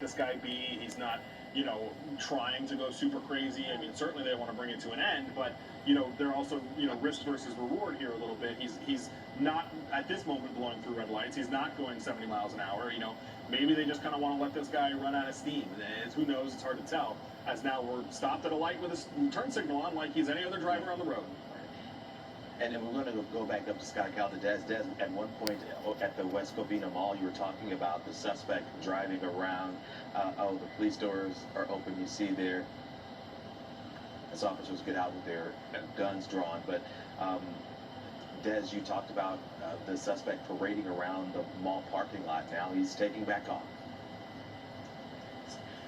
this guy be. He's not, trying to go super crazy. I mean, certainly they want to bring it to an end, but they're also, risk versus reward here a little bit. He's not at this moment blowing through red lights. He's not going 70 miles an hour. Maybe they just kind of want to let this guy run out of steam. Who knows? It's hard to tell. As now we're stopped at a light with a turn signal on, like he's any other driver on the road. And then we're going to go back up to Scott Calderdez. Des, at one point at the West Covina Mall, you were talking about the suspect driving around. The police doors are open. You see there as officers get out with their guns drawn. But Des, you talked about the suspect parading around the mall parking lot. Now he's taking back off.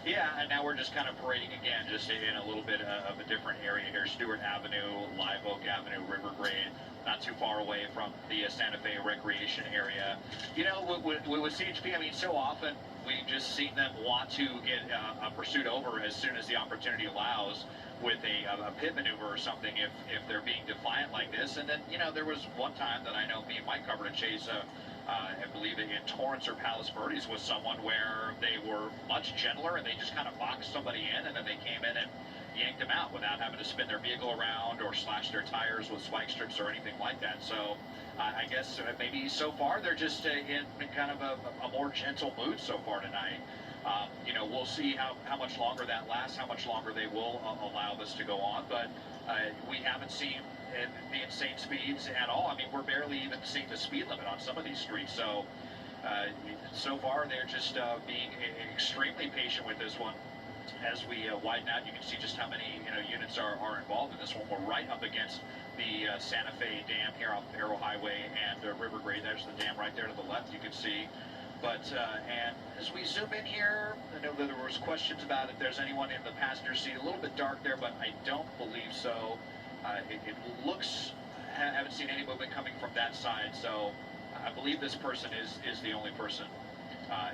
Yeah, and now we're just kind of parading again, just in a little bit of a different area here. Stewart Avenue, Live Oak Avenue, Rivergrade, not too far away from the Santa Fe recreation area. With CHP, I mean, so often we've just seen them want to get a pursuit over as soon as the opportunity allows with a pit maneuver or something if they're being defiant like this. And then, there was one time that I know me and Mike covered a chase I believe in Torrance or Palos Verdes with someone where they were much gentler and they just kind of boxed somebody in, and then they came in and yanked them out without having to spin their vehicle around or slash their tires with spike strips or anything like that. So I guess maybe so far they're just in kind of a more gentle mood so far tonight. We'll see how much longer that lasts, how much longer they will allow this to go on, but we haven't seen the insane speeds at all. I mean, we're barely even seeing the speed limit on some of these streets. So, so far, they're just being extremely patient with this one. As we widen out, you can see just how many units are involved in this one. We're right up against the Santa Fe Dam here off Arrow Highway and Rivergrade. There's the dam right there to the left, you can see. But, and as we zoom in here, I know that there was questions about if there's anyone in the passenger seat. A little bit dark there, but I don't believe so. It looks, I haven't seen any movement coming from that side, so I believe this person is the only person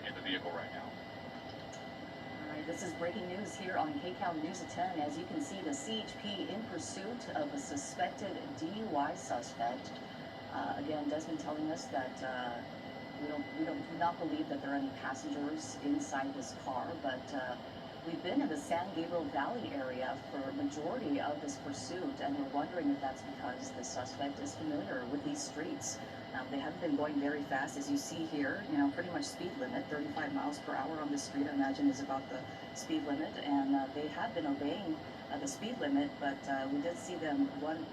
in the vehicle right now. All right, this is breaking news here on KCAL News at 10. As you can see, the CHP in pursuit of a suspected DUI suspect. Again, Desmond telling us that we do not believe that there are any passengers inside this car, but we've been in the San Gabriel Valley area for a majority of this pursuit, and we're wondering if that's because the suspect is familiar with these streets. They haven't been going very fast, as you see here, pretty much speed limit, 35 miles per hour on this street, I imagine is about the speed limit, and they have been obeying the speed limit, but we did see them one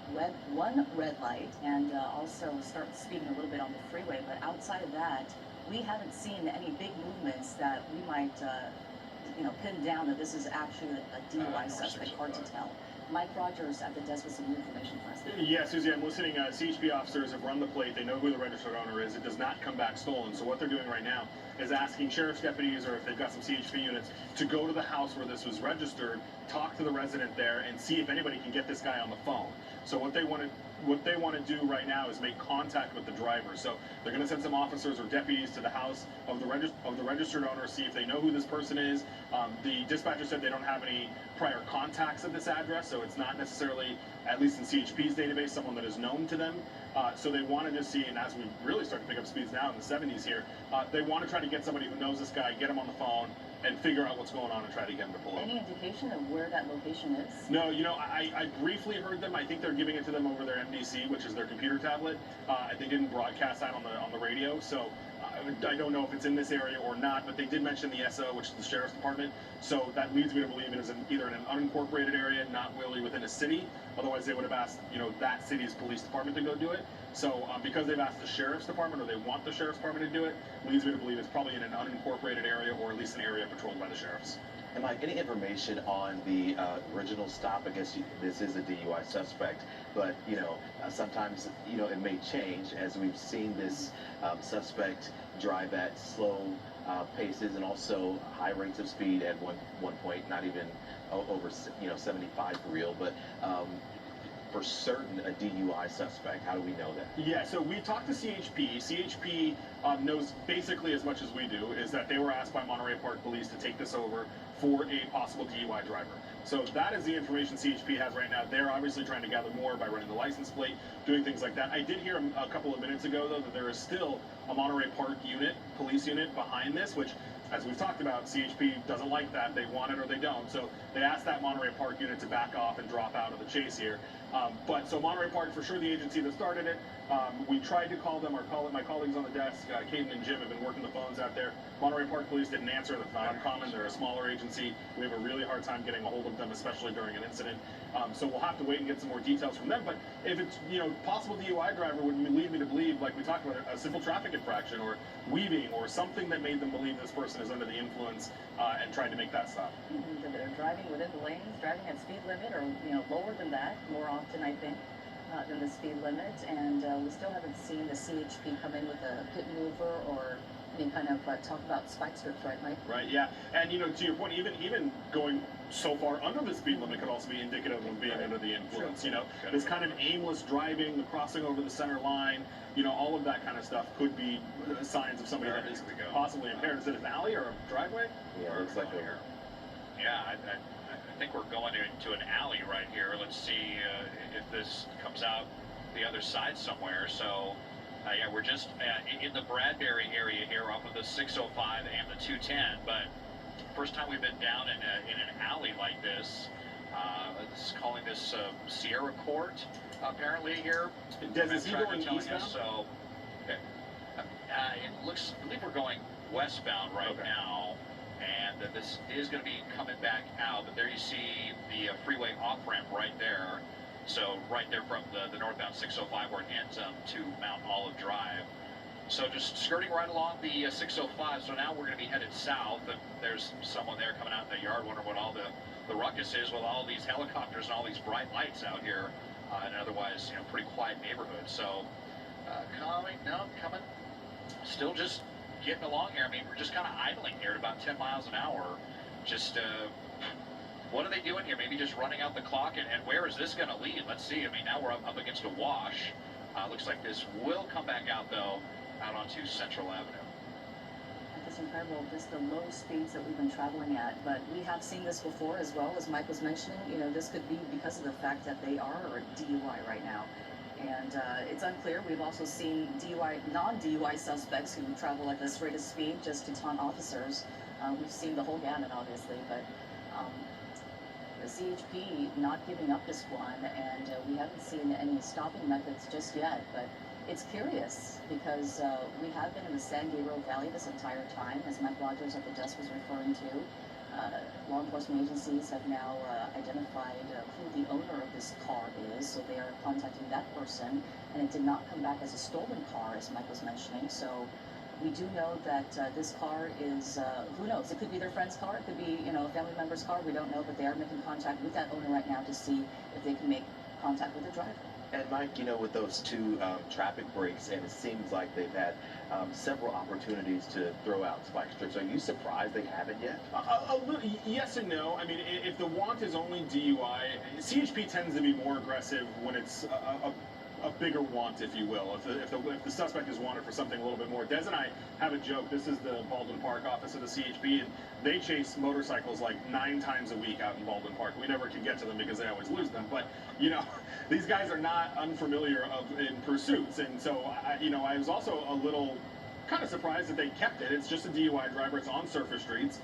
red light and also start speeding a little bit on the freeway, but outside of that, we haven't seen any big movements that we might pin down that this is actually a DUI suspect. Hard to tell. Mike Rogers at the desk with some new information for us. Yeah, Susie, I'm listening. CHP officers have run the plate. They know who the registered owner is. It does not come back stolen. So what they're doing right now is asking sheriff's deputies, or if they've got some CHP units, to go to the house where this was registered, talk to the resident there, and see if anybody can get this guy on the phone. So what they want to do right now is make contact with the driver. So they're going to send some officers or deputies to the house of the registered owner, see if they know who this person is. The dispatcher said they don't have any prior contacts at this address, so it's not necessarily, at least in CHP's database, someone that is known to them. So they want to just see, and as we really start to pick up speeds now in the 70s here, they want to try to get somebody who knows this guy, get him on the phone, and figure out what's going on and try to get him to pull over. Any indication of where that location is? No, I briefly heard them. I think they're giving it to them over their MDC, which is their computer tablet. They didn't broadcast that on the radio, so I don't know if it's in this area or not, but they did mention the SO, which is the Sheriff's Department, so that leads me to believe it is either in an unincorporated area, not really within a city. Otherwise, they would have asked, that city's police department to go do it. So because they've asked the Sheriff's Department, or they want the Sheriff's Department to do it, leads me to believe it's probably in an unincorporated area, or at least an area patrolled by the sheriffs. And Mike, any information on the original stop? I guess this is a DUI suspect, but sometimes it may change, as we've seen this suspect drive at slow paces and also high rates of speed at one point, not even over 75 for real, but for certain a DUI suspect. How do we know that? Yeah, so we talked to CHP. CHP knows basically as much as we do, is that they were asked by Monterey Park Police to take this over for a possible DUI driver. So that is the information CHP has right now. They're obviously trying to gather more by running the license plate, doing things like that. I did hear a couple of minutes ago, though, that there is still a Monterey Park unit, police unit behind this, which as we've talked about, CHP doesn't like that. They want it or they don't. So they asked that Monterey Park unit to back off and drop out of the chase here. But so Monterey Park, for sure, the agency that started it. We tried to call them. My colleagues on the desk, Caden and Jim, have been working the phones out there. Monterey Park Police didn't answer. That's not uncommon. They're a smaller agency. We have a really hard time getting a hold of them, especially during an incident. So we'll have to wait and get some more details from them. But if it's, possible DUI driver would lead me to believe, like we talked about, a simple traffic infraction or weaving or something that made them believe this person is under the influence and tried to make that stop. They're driving within the lanes, driving at speed limit, or lower than that more often, I think, than the speed limit. And we still haven't seen the CHP come in with a pit maneuver or any kind of talk about spike strips, right, Mike? Right. Yeah. And to your point, even going so far under the speed limit could also be indicative of being under the influence. True. This kind of aimless driving, the crossing over the center line, all of that kind of stuff could be signs of somebody that is possibly impaired. Is it an alley or a driveway? Yeah, it looks like here. Yeah, I think we're going into an alley right here. Let's see if this comes out the other side somewhere. So, yeah, we're just in the Bradbury area here off of the 605 and the 210. But first time we've been down in an alley like this. This is calling this Sierra Court, apparently here. Des, is he going eastbound? So, okay. It looks, I believe we're going westbound right now. And this is going to be coming back out, but there you see the freeway off-ramp right there. So right there from the northbound 605 where it ends to Mount Olive Drive. So just skirting right along the 605. So now we're going to be headed south, and there's someone there coming out in the yard wondering what all the ruckus is with all these helicopters and all these bright lights out here in an otherwise pretty quiet neighborhood. So coming, still just getting along here. I mean, we're just kind of idling here at about 10 miles an hour. Just, what are they doing here? Maybe just running out the clock, and where is this going to lead? Let's see. I mean, now we're up against a wash. Looks like this will come back out, though, out onto Central Avenue. It's incredible, just the low speeds that we've been traveling at. But we have seen this before as well, as Mike was mentioning. This could be because of the fact that they are a DUI right now. And it's unclear. We've also seen non-DUI suspects who travel at this rate of speed just to taunt officers. We've seen the whole gamut, obviously, but the CHP not giving up this one, and we haven't seen any stopping methods just yet. But it's curious because we have been in the San Gabriel Valley this entire time, as Mike Rogers at the desk was referring to. Law enforcement agencies have now identified who the owner of this car is, so they are contacting that person, and it did not come back as a stolen car, as Mike was mentioning. So we do know that this car is, who knows, it could be their friend's car, it could be, a family member's car, we don't know, but they are making contact with that owner right now to see if they can make contact with the driver. And Mike, with those two traffic breaks, and it seems like they've had several opportunities to throw out spike strips. Are you surprised they haven't yet? A little, yes and no. I mean, if the want is only DUI, CHP tends to be more aggressive when it's a bigger want, if you will. If the suspect is wanted for something a little bit more. Des and I have a joke. This is the Baldwin Park office of the CHP, and they chase motorcycles like 9 times a week out in Baldwin Park. We never can get to them because they always lose them. But these guys are not unfamiliar in pursuits, and so I was also a little kind of surprised that they kept it. It's just a DUI driver. It's on surface streets,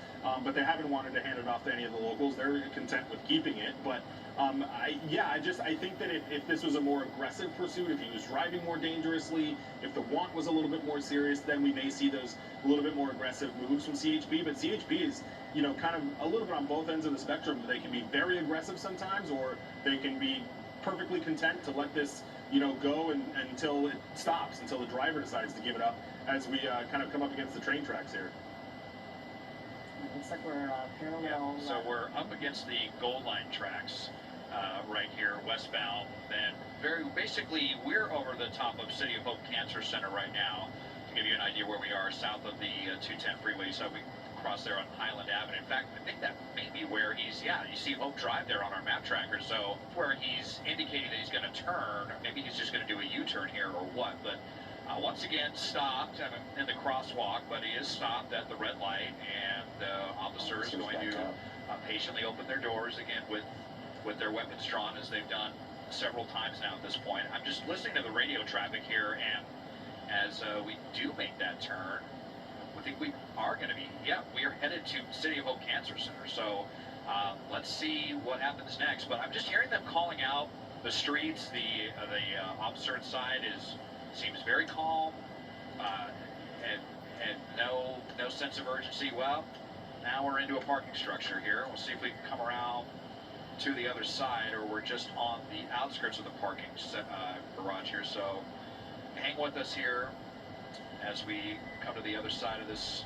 but they haven't wanted to hand it off to any of the locals. They're content with keeping it. But I think that if this was a more aggressive pursuit, if he was driving more dangerously, if the want was a little bit more serious, then we may see those a little bit more aggressive moves from CHP. But CHP is, kind of a little bit on both ends of the spectrum. They can be very aggressive sometimes, or they can be perfectly content to let this, go until it stops, until the driver decides to give it up, as we kind of come up against the train tracks here. Looks like we're parallel. Yeah, so we're up against the Gold Line tracks right here, westbound. Then basically, we're over the top of City of Hope Cancer Center right now. To give you an idea where we are, south of the 210 freeway, so we cross there on Highland Avenue. In fact, I think that may be where you see Hope Drive there on our map tracker, so where he's indicating that he's going to turn, maybe he's just going to do a U-turn here or what, but once again stopped in the crosswalk, but he is stopped at the red light, and officers going to patiently open their doors again with their weapons drawn, as they've done several times now at this point. I'm just listening to the radio traffic here, and as we do make that turn, I think we are going to be. Yeah, we are headed to City of Hope Cancer Center. So let's see what happens next. But I'm just hearing them calling out the streets. The Oxford side seems very calm, and no sense of urgency. Well, now we're into a parking structure here. We'll see if we can come around to the other side, or we're just on the outskirts of the parking garage here. So hang with us here as we come to the other side of this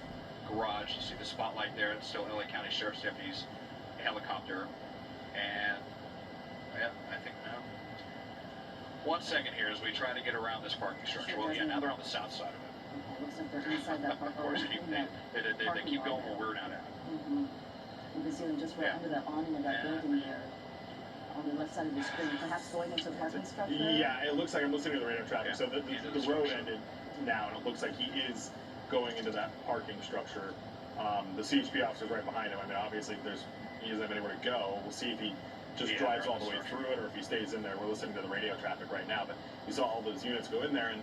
garage. You see the spotlight there. It's still LA County Sheriff's Deputies helicopter. And yeah, I think now. 1 second here as we try to get around this parking structure. Well, yeah, now they're on the south side of it. Okay, looks like they're inside that Of course, they keep going where we're not at. Mm-hmm. You can see them just right under that awning of that building there, on the left side of the screen, perhaps going into the parking structure? Yeah, it looks like I'm listening to the radio traffic. So the road ended now, and it looks like he is going into that parking structure. The CHP officer's right behind him. I mean, obviously, he doesn't have anywhere to go. We'll see if he just drives all the way through it, or if he stays in there. We're listening to the radio traffic right now, but you saw all those units go in there, and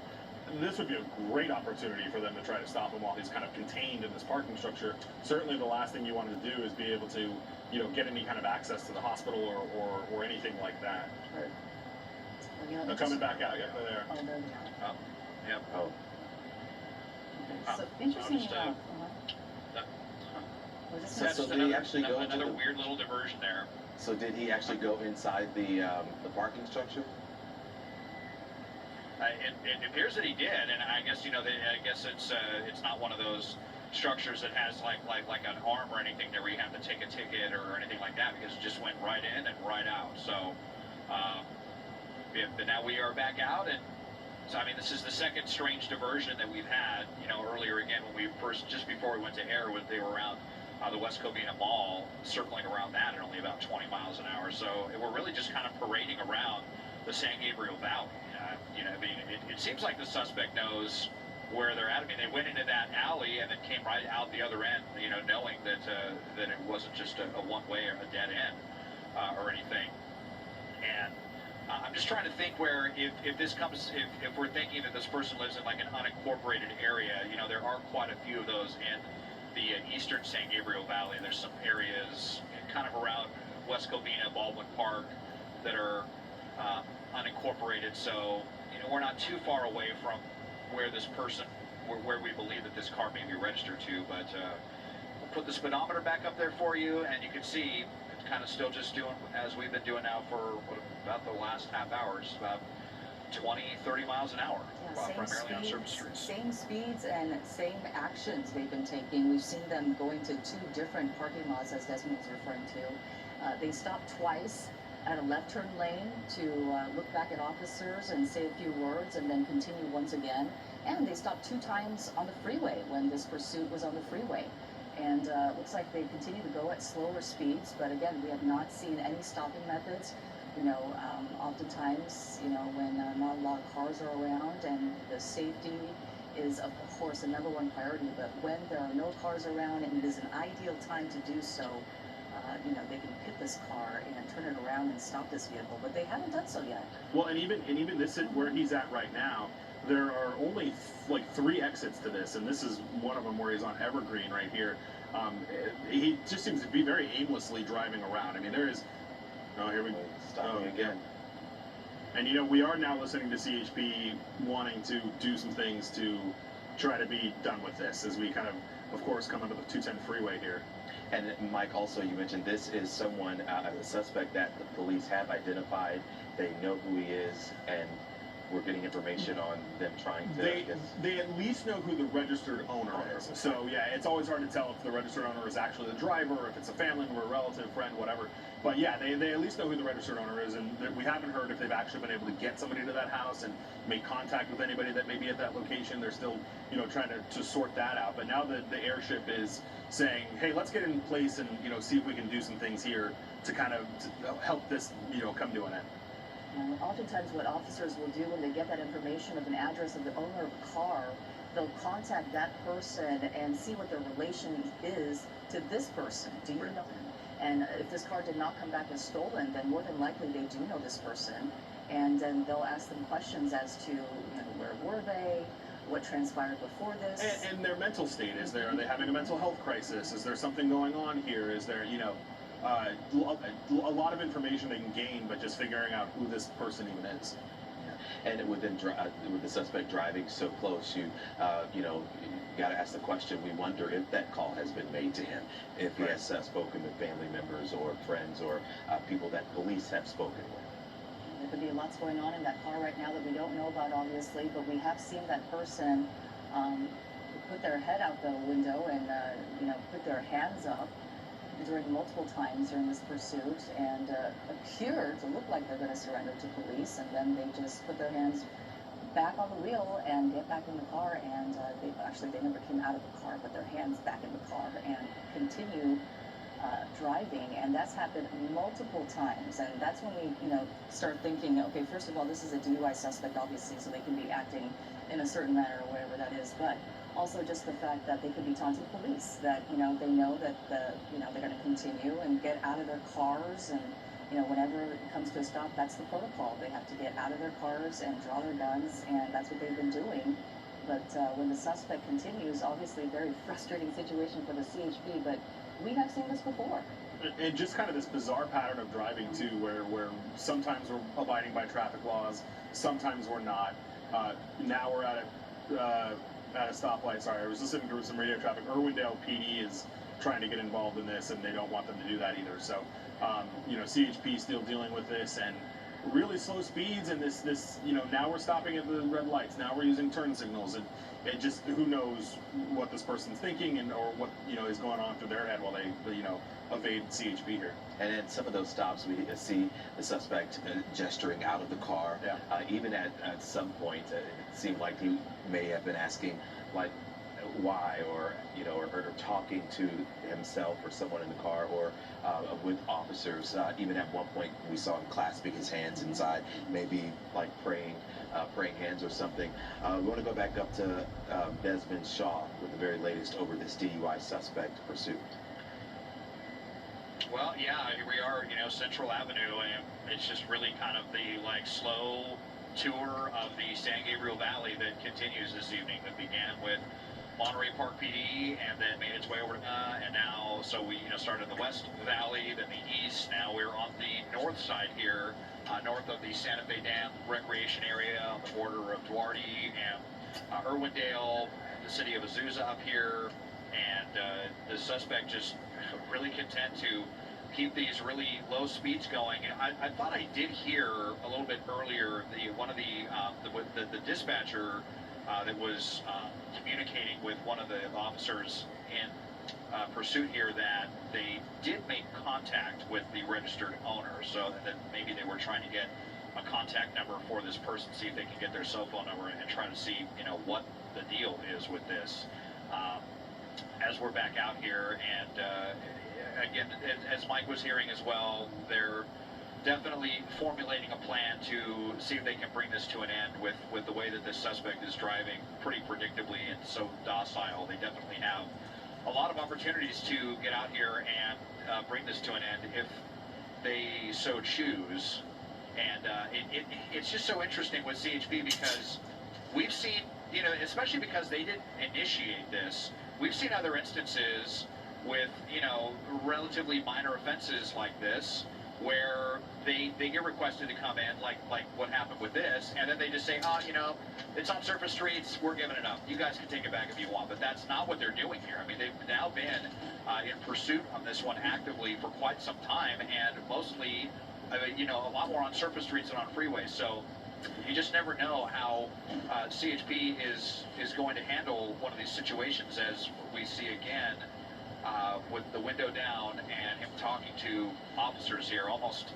this would be a great opportunity for them to try to stop him while he's kind of contained in this parking structure. Certainly the last thing you want to do is be able to, get any kind of access to the hospital or anything like that. Right. Well, They're coming back out, yeah, they're there. Oh, there they are. Oh, yep. Oh, Okay. So interesting just, enough. So did he actually go into another the- weird little diversion there. so did he actually go inside the parking structure? It appears that he did, and I guess I guess it's not one of those structures that has like an arm or anything there where you have to take a ticket or anything like that, because it just went right in and right out. So, but now we are back out, and so I mean this is the second strange diversion that we've had. Earlier again when we first, just before we went to air, they were around the West Covina Mall, circling around that at only about 20 miles an hour. So we're really just kind of parading around the San Gabriel Valley. I mean, it seems like the suspect knows where they're at. I mean, they went into that alley and then came right out the other end, knowing that it wasn't just a one-way or a dead end or anything. And I'm just trying to think where, if this comes, if we're thinking that this person lives in like an unincorporated area, there are quite a few of those in the eastern San Gabriel Valley. There's some areas kind of around West Covina, Baldwin Park, that are unincorporated, so we're not too far away from where this person, where we believe that this car may be registered to. But we'll put the speedometer back up there for you, and you can see it's kind of still just doing as we've been doing now for about the last half hour, just about 20-30 miles an hour, primarily on surface streets. Same speeds and same actions they've been taking. We've seen them going to 2 different parking lots, as Desmond was referring to. They stopped twice at a left turn lane to look back at officers and say a few words, and then continue once again. And they stopped 2 times on the freeway when this pursuit was on the freeway. And looks like they continue to go at slower speeds, but again, we have not seen any stopping methods. Oftentimes, when not a lot of cars are around, and the safety is, of course, the #1 priority, but when there are no cars around and it is an ideal time to do so, they can hit this car and turn it around and stop this vehicle, but they haven't done so yet. Well, and even this is where he's at right now. There are only like 3 exits to this, and this is one of them where he's on Evergreen right here. He just seems to be very aimlessly driving around. I mean, there is. Oh, here we go. Stopping again. And we are now listening to CHP wanting to do some things to try to be done with this as we kind of course, come onto the 210 freeway here. And Mike, also you mentioned this is someone, a suspect that the police have identified. They know who he is, and we're getting information on them trying to. They at least know who the registered owner is. So yeah, it's always hard to tell if the registered owner is actually the driver, or if it's a family member, a relative, friend, whatever. But yeah, they at least know who the registered owner is, and we haven't heard if they've actually been able to get somebody to that house and make contact with anybody that may be at that location. They're still, trying to sort that out. But now the airship is saying, hey, let's get in place and, see if we can do some things here to kind of help this, come to an end. And oftentimes what officers will do when they get that information of an address of the owner of a car, they'll contact that person and see what their relation is to this person. Do you know him? And if this car did not come back as stolen, then more than likely they do know this person. And then they'll ask them questions as to, where were they? what transpired before this. And their mental state, is there, are they having a mental health crisis? Is there something going on here? Is there, a lot of information they can gain, but just figuring out who this person even is. And with the suspect driving so close, you got to ask the question. We wonder if that call has been made to him, if he has spoken with family members or friends or people that police have spoken with. There could be lots going on in that car right now that we don't know about, obviously, but we have seen that person put their head out the window and, put their hands up during multiple times during this pursuit and appear to look like they're going to surrender to police, and then they just put their hands back on the wheel and get back in the car, and they never came out of the car, but their hands back in the car and continue driving. And that's happened multiple times, and that's when we start thinking, okay, first of all, this is a DUI suspect, obviously, so they can be acting in a certain manner or whatever that is, but also just the fact that they could be taunting police, that they know that they're going to continue and get out of their cars, and whenever it comes to a stop, that's the protocol. They have to get out of their cars and draw their guns, and that's what they've been doing. But when the suspect continues, obviously a very frustrating situation for the CHP, but we have seen this before. And just kind of this bizarre pattern of driving too, where sometimes we're abiding by traffic laws, sometimes we're not. Now we're at a stoplight. Sorry, I was listening to some radio traffic. Irwindale PD is trying to get involved in this, and they don't want them to do that either. So, CHP still dealing with this, and really slow speeds, and this now we're stopping at the red lights. Now we're using turn signals, and it just, who knows what this person's thinking and or what is going on through their head while they evade CHP here. And in some of those stops, we see the suspect gesturing out of the car. Yeah. Even at some point, it seemed like he may have been asking, like, why, or or talking to himself or someone in the car, or with officers. Even at one point, we saw him clasping his hands inside, maybe like praying hands or something. We want to go back up to Desmond Shaw with the very latest over this DUI suspect pursuit. Well, yeah, here we are, Central Avenue, and it's just really kind of the slow tour of the San Gabriel Valley that continues this evening, that began with Monterey Park PD and then made its way over to and now, so we started in the West Valley, then the East. Now we're on the north side here, north of the Santa Fe Dam recreation area on the border of Duarte and Irwindale, the city of Azusa up here, and the suspect just really content to keep these really low speeds going. I thought I did hear a little bit earlier the dispatcher that was communicating with one of the officers in pursuit here, that they did make contact with the registered owner, so that maybe they were trying to get a contact number for this person, see if they can get their cell phone number and try to see what the deal is with this. As we're back out here, and again, as Mike was hearing as well, they're definitely formulating a plan to see if they can bring this to an end with the way that this suspect is driving pretty predictably and so docile. They definitely have a lot of opportunities to get out here and bring this to an end if they so choose. And it's just so interesting with CHP, because we've seen, especially because they didn't initiate this, we've seen other instances with, relatively minor offenses like this, where they get requested to come in, like what happened with this, and then they just say, it's on surface streets, we're giving it up. You guys can take it back if you want. But that's not what they're doing here. I mean, they've now been in pursuit on this one actively for quite some time, and mostly, a lot more on surface streets than on freeways. So you just never know how CHP is going to handle one of these situations, as we see again with the window down and him talking to officers here, almost.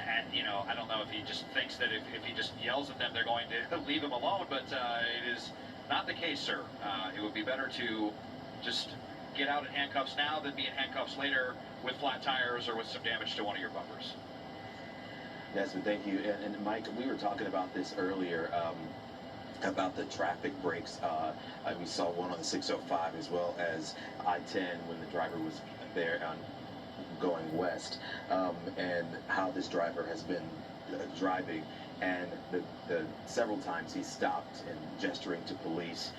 And, I don't know if he just thinks that if he just yells at them, they're going to leave him alone, but it is not the case, sir. It would be better to just get out in handcuffs now than be in handcuffs later with flat tires or with some damage to one of your bumpers. Desmond, thank you. And Mike, we were talking about this earlier, about the traffic breaks. We saw one on the 605 as well as I-10 when the driver was there on going west, and how this driver has been driving, and the several times he stopped and gesturing to police.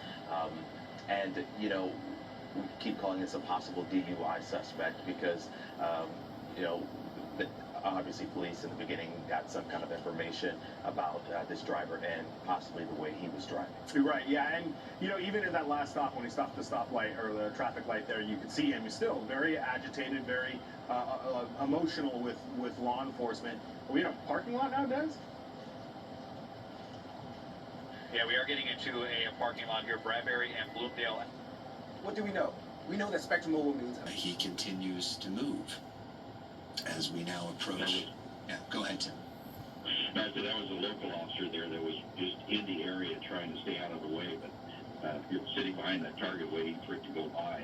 And we keep calling this a possible DUI suspect because you know the, obviously police in the beginning got some kind of information about this driver and possibly the way he was driving. You're right, yeah, and even at that last stop when he stopped the stoplight or the traffic light there, you could see him. He's still very agitated, very emotional with law enforcement. Are we in a parking lot now, Des? Yeah, we are getting into a parking lot here, Bradbury and Bloomdale. What do we know? We know that Spectrum Mobile means He continues to move as we now approach. Yeah, go ahead, Tim. No, so that was a local officer there that was just in the area trying to stay out of the way, but you're sitting behind that target waiting for it to go by.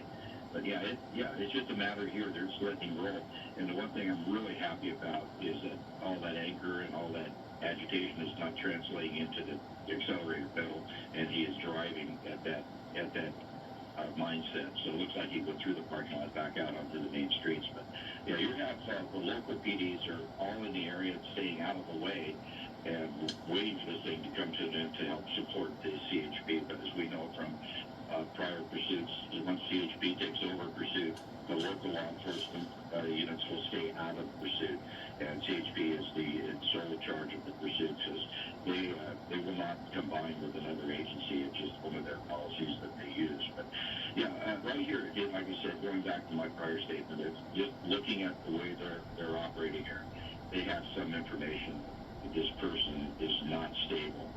But yeah, it's just a matter here. They're just letting him roll. And the one thing I'm really happy about is that all that anger and all that agitation is not translating into the accelerator pedal, and he is driving at that mindset. So it looks like he went through the parking lot back out onto the main streets. But yeah, you have the local PDs are all in the area staying out of the way and waiting for this thing to come to an end to help support the CHP. But as we know from prior pursuits, once CHP takes over pursuit, the local law enforcement units will stay out of pursuit, and CHP is in sole charge of the pursuit because they will not combine with another agency. It's just one of their policies that they use. But yeah, right here again, like I said, going back to my prior statement, it's just looking at the way they're operating here. They have some information that this person is not stable.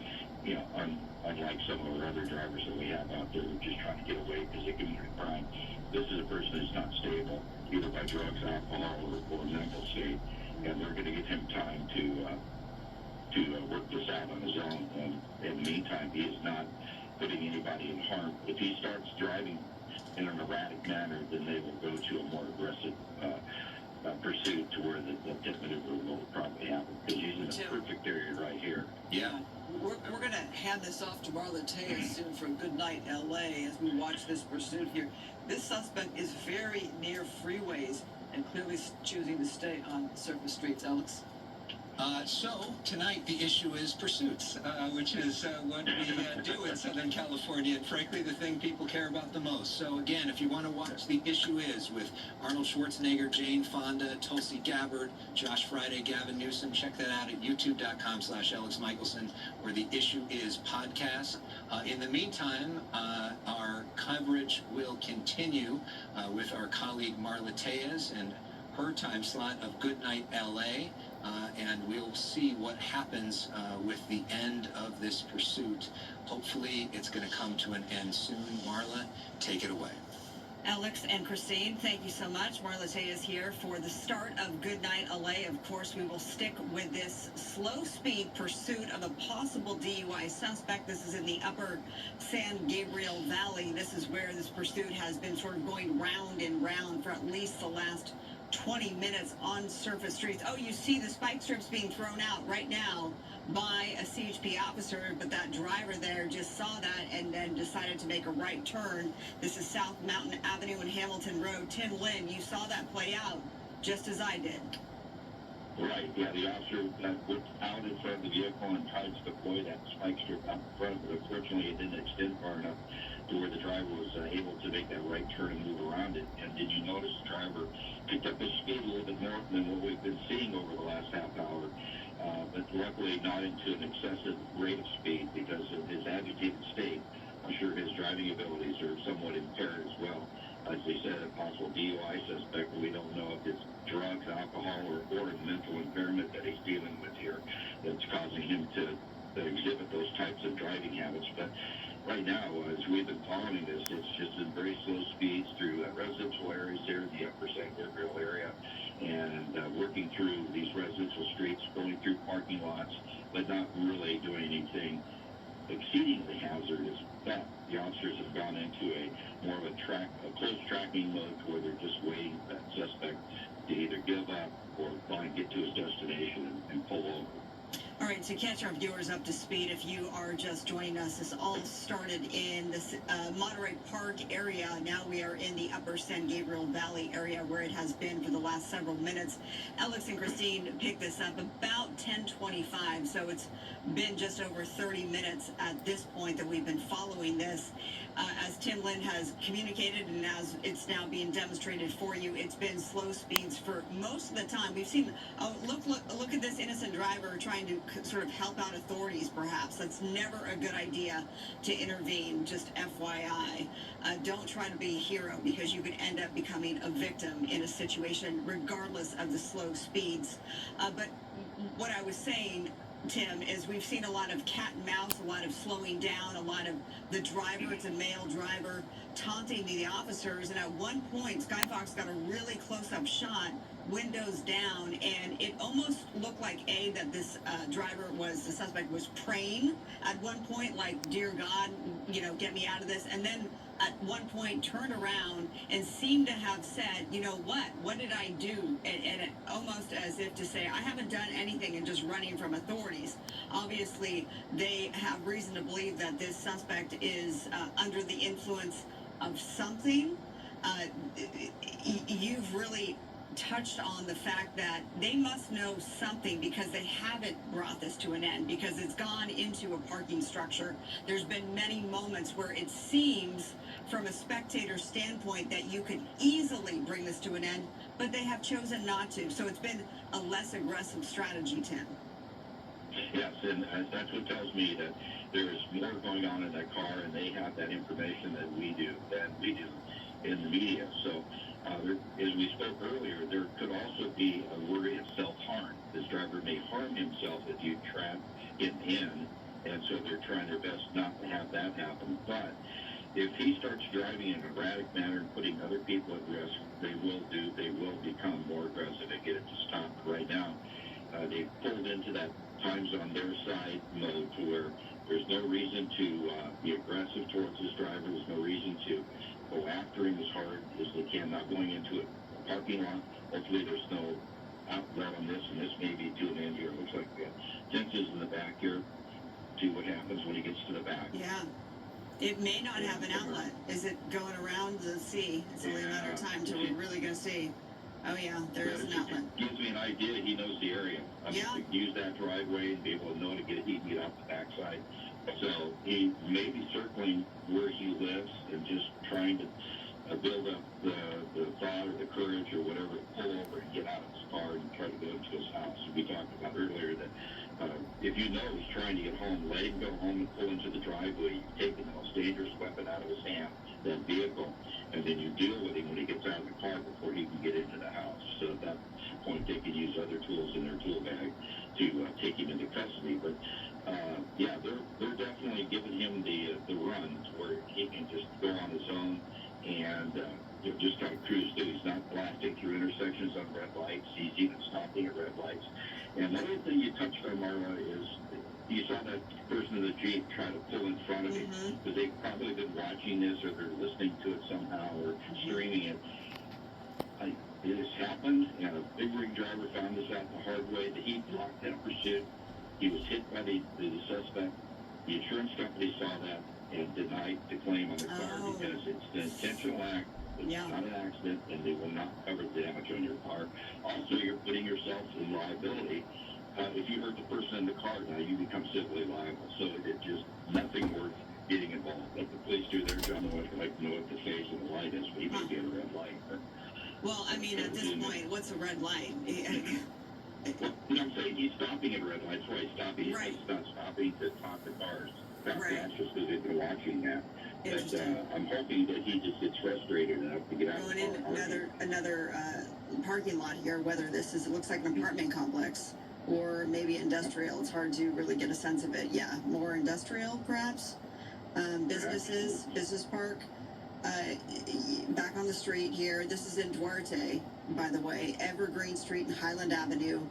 Unlike some of our other drivers that we have out there who are just trying to get away because they commit a crime, this is a person who's not stable, either by drugs, alcohol, or mental state, and they're going to give him time to work this out on his own. And in the meantime, he is not putting anybody in harm. If he starts driving in an erratic manner, then they will go to a more aggressive pursuit to where the tip maneuver will probably happen because he's in a perfect area right here. Yeah. We're going to hand this off to Marla Tejas soon for Good Night LA as we watch this pursuit here. This suspect is very near freeways and clearly choosing to stay on surface streets. Alex? So tonight the issue is pursuits, which is what we do in Southern California, and frankly the thing people care about the most. So again, if you want to watch The Issue Is with Arnold Schwarzenegger, Jane Fonda, Tulsi Gabbard, Josh Friday, Gavin Newsom, check that out at youtube.com/Alex Michelson, where The Issue Is podcast. In the meantime, our coverage will continue with our colleague Marla Tejas and her time slot of Good Night LA, and we'll see what happens with the end of this pursuit. Hopefully it's going to come to an end soon. Marla, take it away. Alex and Christine, thank you so much. Marla Tejas here for the start of Good Night LA. Of course, we will stick with this slow-speed pursuit of a possible DUI suspect. This is in the upper San Gabriel Valley. This is where this pursuit has been sort of going round and round for at least the last 20 minutes on surface streets. Oh, you see the spike strips being thrown out right now by a CHP officer, but that driver there just saw that and then decided to make a right turn. This is South Mountain Avenue and Hamilton Road. Tim Lynn, you saw that play out just as I did. Right, yeah, the officer went out in front of the vehicle and tried to deploy that spike strip out in front, but unfortunately it didn't extend far enough to where the driver was able to make that right turn and move around it. And did you notice the driver picked up his speed a little bit more than what we've been seeing over the last half hour, but luckily not into an excessive rate of speed because of his agitated state. I'm sure his driving abilities are somewhat impaired as well. As they said, a possible DUI suspect, but we don't know if it's drugs, alcohol, or a mental impairment that he's dealing with here that's causing him to exhibit those types of driving habits. But right now, as we've been following this, it's just in very slow speeds through residential areas here in the upper San Gabriel area and working through these residential streets, going through parking lots, but not really doing anything exceedingly hazardous. But the officers have gone into a more of a close tracking mode where they're just waiting for that suspect to either give up or get to his destination and pull over. All right, to catch our viewers up to speed, if you are just joining us, this all started in this Monterey Park area. Now we are in the upper San Gabriel Valley area where it has been for the last several minutes. Alex and Christine picked this up about 10:25, so it's been just over 30 minutes at this point that we've been following this. As Tim Lynn has communicated and as it's now being demonstrated for you, it's been slow speeds for most of the time. We've seen, look at this innocent driver trying to sort of help out authorities, perhaps. That's never a good idea to intervene, just FYI. Don't try to be a hero because you could end up becoming a victim in a situation regardless of the slow speeds. But what I was saying, Tim, is we've seen a lot of cat and mouse, a lot of slowing down, a lot of the driver, it's a male driver, taunting the officers. And at one point, Sky Fox got a really close-up shot, windows down, and it almost looked like, that this the suspect was praying at one point, like, dear God, get me out of this. And then at one point turned around and seemed to have said, what did I do? And it, almost as if to say, I haven't done anything, and just running from authorities. Obviously, they have reason to believe that this suspect is under the influence of something. You've really touched on the fact that they must know something because they haven't brought this to an end, because it's gone into a parking structure. There's been many moments where it seems from a spectator standpoint that you could easily bring this to an end, but they have chosen not to. So it's been a less aggressive strategy, Tim. Yes, and that's what tells me that there's more going on in that car, and they have that information than we do in the media. So, as we spoke earlier, there could also be a worry of self-harm. This driver may harm himself if you trap him in, and so they're trying their best not to have that happen. But if he starts driving in an erratic manner and putting other people at risk, they will become more aggressive and get it to stop. Right now, they've pulled into that times on their side mode to where there's no reason to be aggressive towards this driver. There's no reason to go after him as hard as they can, not going into a parking lot. Hopefully there's no outlet on this, and this may be to an end here. It looks like we have fences in the back here. See what happens when he gets to the back. Yeah. It may not have an outlet. Is it going around the sea? It's only a matter of time till we're really going to see. Oh, yeah, there is an outlet. Gives me an idea. He knows the area. Yeah. He can use that driveway and be able to know he can get off the backside. So he may be circling where he lives and just trying to build up the thought or the courage or whatever to pull over and get out of his car and try to go into his house. We talked about earlier that if you know he's trying to get home, let him go home and pull into the driveway. You've taken the most dangerous weapon out of his hand, that vehicle, and then you deal with him when he gets out of the car before he can get into the house. So at that point, they can use other tools in their tool bag to take him into custody. But yeah, they're definitely giving him the run to where he can just go on his own and just kind of cruise through. He's not blasting through intersections on red lights. He's even stopping at red lights. And the other thing you touched on, Marla, is you saw that person in the Jeep try to pull in front of him because they've probably been watching this or they're listening to it somehow or streaming it. It has happened, and a big rig driver found this out the hard way. That he blocked that pursuit. He was hit by the suspect. The insurance company saw that and denied the claim on the car because it's an intentional act. It's not an accident, and they will not cover the damage on your car. Also, you're putting yourself in liability. If you hurt the person in the car, now you become civilly liable. So it's just nothing worth getting involved. Let the police do their job. I'd like to know what the phase of the light is, but he may be at a red light. But, well, I mean, at this point, what's a red light? Well, I'm saying he's stopping at red lights. That's why he's stopping. Right. He's not stopping to talk to cars. Right. That's just because they've been watching that. Interesting. But I'm hoping that he just gets frustrated enough to get out of the Going car. in another parking lot here, whether this is, it looks like an apartment complex or maybe industrial. It's hard to really get a sense of it. Yeah, more industrial, perhaps. Businesses, business park. Back on the street here. This is in Duarte, by the way. Evergreen Street and Highland Avenue.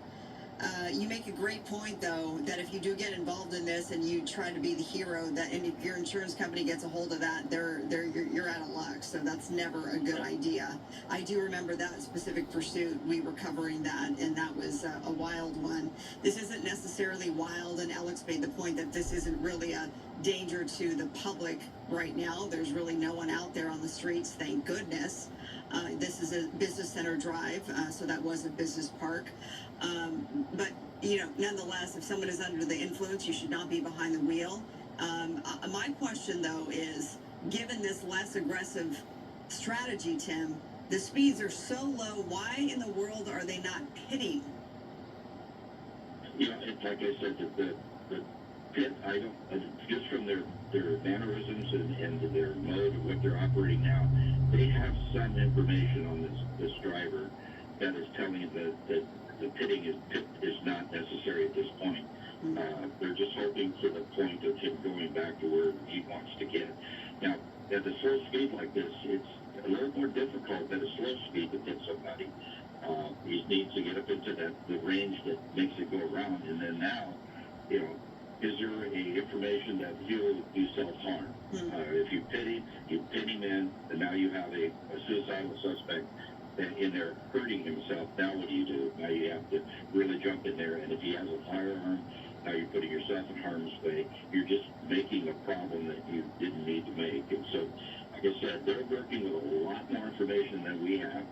You make a great point, though, that if you do get involved in this and you try to be the hero, that and if your insurance company gets a hold of that, you're out of luck. So that's never a good idea. I do remember that specific pursuit. We were covering that, and that was a wild one. This isn't necessarily wild, and Alex made the point that this isn't really a danger to the public right now. There's really no one out there on the streets, thank goodness. This is a business center drive, so that was a business park. But, you know, nonetheless, if someone is under the influence, you should not be behind the wheel. My question, though, is given this less aggressive strategy, Tim, the speeds are so low, why in the world are they not pitting? Yeah, it's like I said, the pit, I don't, just from their mannerisms and their mode of what they're operating now, they have some information on this driver that is telling that the pitting is not necessary at this point. They're just hoping for the point of him going back to where he wants to get. Now, at a slow speed like this, it's a little more difficult at a slow speed to hit somebody. He needs to get up into the range that makes it go around, and then now, you know, is there a information that he'll do self-harm? If you pit him in, and now you have a suicidal suspect in there hurting himself, now what do? Now you have to really jump in there, and if he has a firearm, now you're putting yourself in harm's way. You're just making a problem that you didn't need to make. And so, like I said, they're working with a lot more information than we have,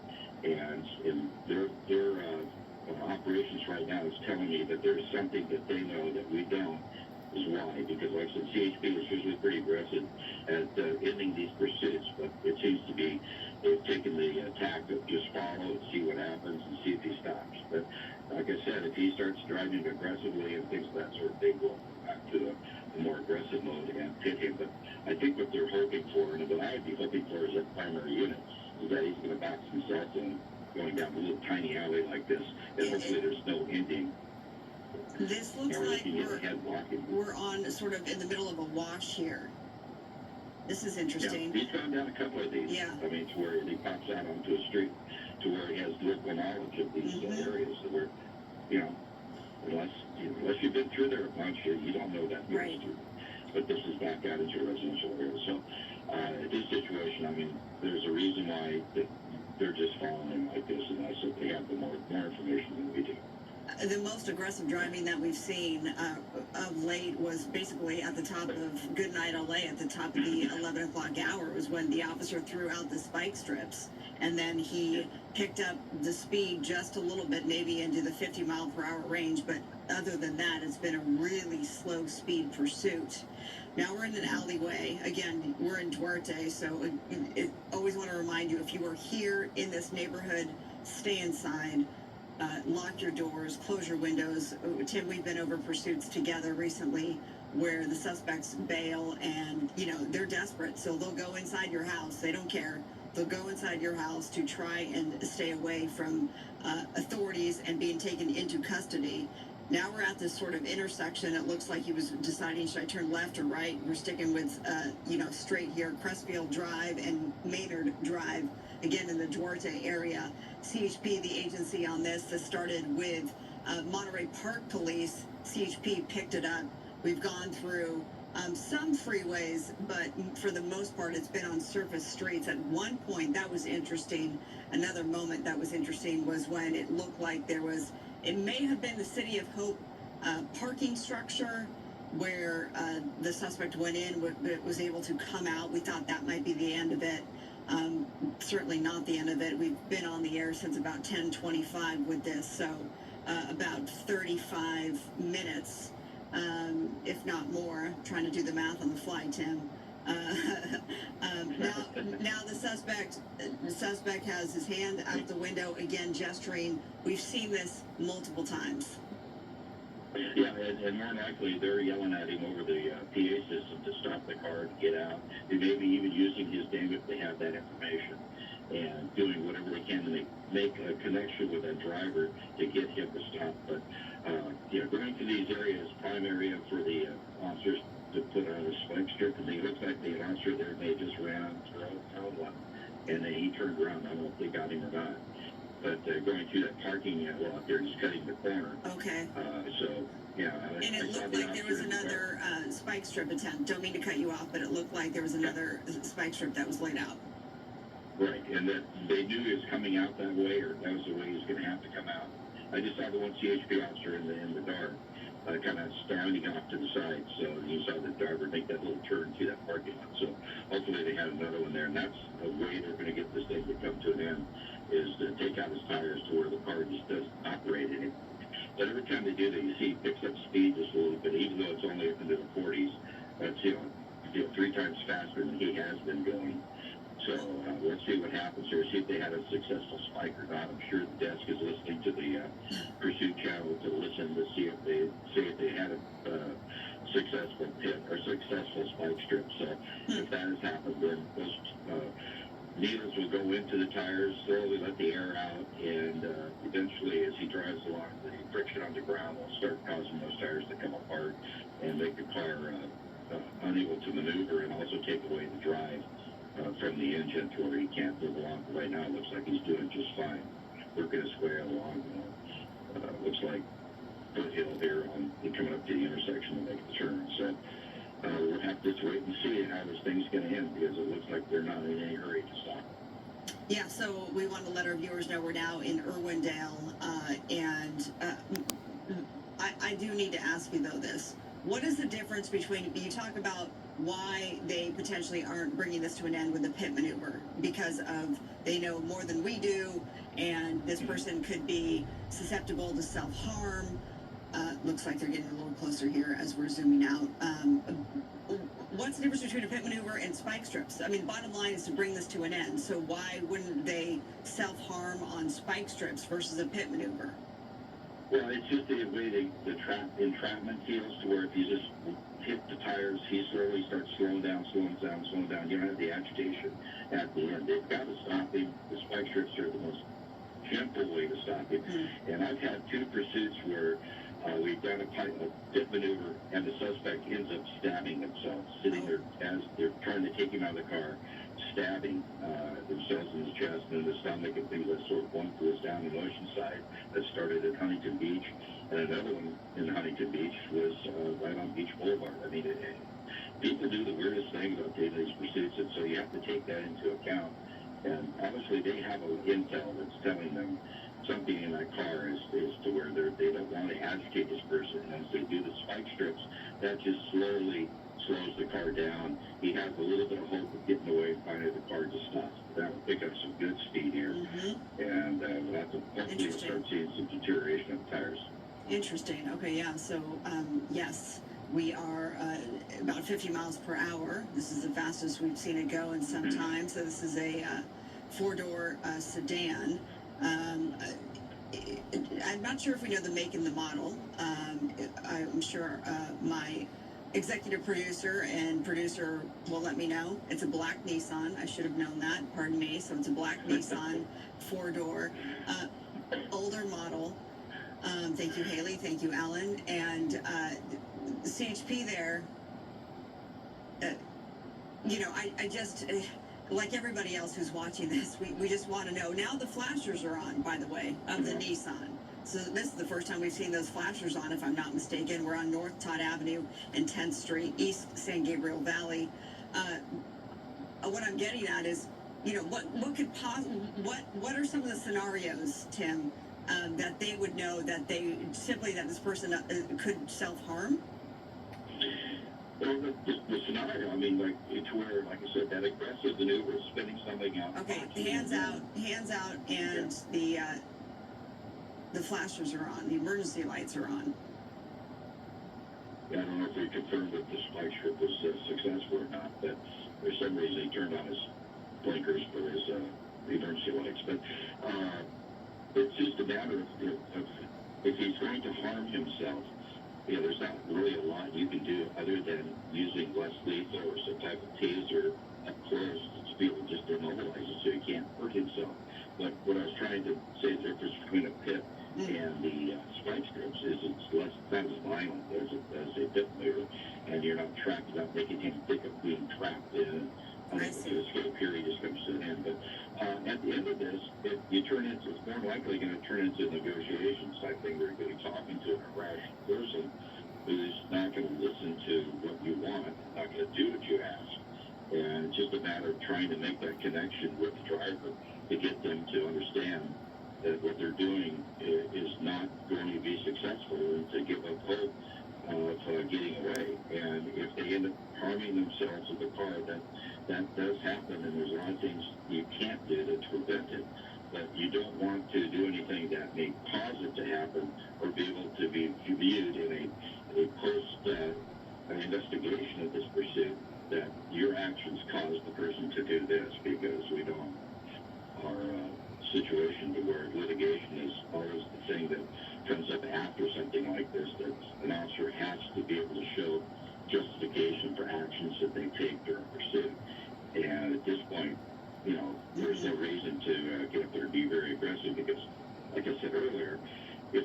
and their operations right now is telling me that there's something that they know that we don't. Is why, because like I said, CHP is usually pretty aggressive at ending these pursuits, but it seems to be they've taken the tack of just follow and see what happens and see if he stops. But like I said, if he starts driving aggressively and things of that sort, they will go back to a more aggressive mode and pit him. But I think what they're hoping for, and what I'd be hoping for as a primary unit, is that he's going to box himself in going down a little tiny alley like this, and hopefully there's no ending. This looks like we're on sort of in the middle of a wash here. This is interesting. Yeah, he's gone down a couple of these. Yeah. I mean, it's where he pops out onto a street to where he has local knowledge of these areas. So where, you know, unless you've been through there a bunch, you don't know that. Right. But this is back out into a residential area. So this situation, I mean, there's a reason why they're just following him like this, and I said they have more information than we do. The most aggressive driving that we've seen of late was basically at the top of Goodnight LA at the top of the 11 o'clock hour was when the officer threw out the spike strips, and then he picked up the speed just a little bit, maybe into the 50-mile-per-hour range, but other than that, it's been a really slow speed pursuit. Now we're in an alleyway. Again, we're in Duarte, so always want to remind you, if you are here in this neighborhood, stay inside. Lock your doors, close your windows. Tim, we've been over pursuits together recently where the suspects bail and, you know, they're desperate. So they'll go inside your house. They don't care. They'll go inside your house to try and stay away from authorities and being taken into custody. Now we're at this sort of intersection. It looks like he was deciding, should I turn left or right? We're sticking with, you know, straight here, Crestfield Drive and Maynard Drive, again in the Duarte area. CHP, the agency on this started with Monterey Park Police. CHP picked it up. We've gone through some freeways, but for the most part, it's been on surface streets. At one point, that was interesting. Another moment that was interesting was when it looked like there was, it may have been the City of Hope parking structure where the suspect went in, but was able to come out. We thought that might be the end of it. Certainly not the end of it. We've been on the air since about 10:25 with this, so about 35 minutes, if not more. I'm trying to do the math on the fly, Tim. Now the suspect has his hand out the window again, gesturing. We've seen this multiple times. Yeah, and more likely they're yelling at him over the PA system to stop the car and get out. They may be even using his name if they have that information and doing whatever they can to make a connection with that driver to get him to stop. But, you know, going to these areas, prime area for the officers to put on a spike strip, and it looks like the officer there may just ran through one, and then he turned around. I don't know if they got him or not. but going through that parking lot there, just cutting the corner. Okay. So, yeah. And it looked like there was another spike strip attempt. Don't mean to cut you off, but it looked like there was another spike strip that was laid out. Right, and that they knew he was coming out that way, or that was the way he was going to have to come out. I just saw the one CHP officer in the dark, kind of standing off to the side, so you saw the driver make that little turn through that parking lot. So hopefully they had another one there, and that's a way they're going to get this thing to come to an end, is to take out his tires to where the car just doesn't operate anymore. But every time they do that, you see he picks up speed just a little bit, even though it's only up into the 40s. That's, 3 times faster than he has been going. So let's see what happens here. See if they had a successful spike or not. I'm sure the desk is listening to the Pursuit channel to listen to see if they had a successful pit or successful spike strip. So if that has happened, then those needles will go into the tires, slowly let the air out, and eventually, as he drives along, the friction on the ground will start causing those tires to come apart and make the car unable to maneuver, and also take away the drive from the engine to where he can't move along. Right now, it looks like he's doing just fine, working his way along. Looks like foothill here coming up to the intersection to make the turn. So we'll have to just wait and see how this thing's going to end, because it looks like they're not in any hurry to stop. Yeah, so we want to let our viewers know we're now in Irwindale, and I do need to ask you, though, this. What is the difference between, you talk about why they potentially aren't bringing this to an end with the pit maneuver, because of they know more than we do, and this person could be susceptible to self-harm. Looks like they're getting a little closer here as we're zooming out. What's the difference between a pit maneuver and spike strips? I mean, bottom line is to bring this to an end, so why wouldn't they self-harm on spike strips versus a pit maneuver? Well, it's just the way the entrapment feels, to where if you just hit the tires, he slowly starts slowing down. You don't have the agitation at the end. They've got to stop him. The spike strips are the most gentle way to stop him. And I've had 2 pursuits where we've done a pit maneuver, and the suspect ends up stabbing themselves, sitting there as they're trying to take him out of the car, stabbing themselves in his chest and in the stomach, and things of that sort. One was down in Oceanside that started at Huntington Beach, and another one in Huntington Beach was right on Beach Boulevard. I mean, people do the weirdest things on these pursuits, and so you have to take that into account. And obviously, they have an intel that's telling them something in that car is to where they don't want to agitate this person. And as they do the spike strips, that just slowly slows the car down. He has a little bit of hope of getting away, and finally the car just stops. That will pick up some good speed here. And we'll have to hopefully start seeing some deterioration of the tires. Interesting. Okay, yeah. So, yes, we are about 50 miles per hour. This is the fastest we've seen it go in some time. So this is a 4-door sedan. I'm not sure if we know the make and the model. I'm sure my executive producer and producer will let me know. It's a black Nissan. I should have known that. Pardon me. So it's a black Nissan 4-door, older model. Thank you, Haley. Thank you, Alan. And CHP there, I just, like everybody else who's watching this, we just want to know. Now the flashers are on, by the way, of the Nissan. So this is the first time we've seen those flashers on, if I'm not mistaken. We're on North Todd Avenue and 10th Street, East San Gabriel Valley. What I'm getting at is, what are some of the scenarios, Tim, that they would know that that this person could self-harm? Well, the scenario, I mean, like, it's where, like I said, that aggressive maneuver, spinning something out. Okay, hands out, and the flashers are on, the emergency lights are on. Yeah, I don't know if we confirmed that the spike strip was successful or not, but for some reason he turned on his blinkers for his emergency lights. But it's just a matter of if he's going to harm himself, there's not really a lot you can do other than using less lethal or some type of taser up close to be able to just immobilize it so he can't hurt himself. But what I was trying to say, the difference between a pit and the spike strips is it's not as violent as a pit maneuver, and you're not making him think of being trapped in I see. The escape period just comes to an end. But at the end of this, if you turn into, it's more likely going to turn into negotiations type thing where you're going to be talking to an irrational person who's not going to listen to what you want, not going to do what you ask. And it's just a matter of trying to make that connection with the driver to get them to understand that what they're doing is not going to be successful, and to give up hope of getting away. And if they end up harming themselves with the car, that does happen, and there's a lot of things you can't do to prevent it. But you don't want to do anything that may cause it to happen, or be able to be viewed in a post investigation of this pursuit that your actions caused the person to do this, because we don't. Our situation to where litigation is always the thing that comes up after something like this, that an officer has to be able to show justification for actions that they take during pursuit. And at this point, there's no reason to get up there and be very aggressive, because, like I said earlier, if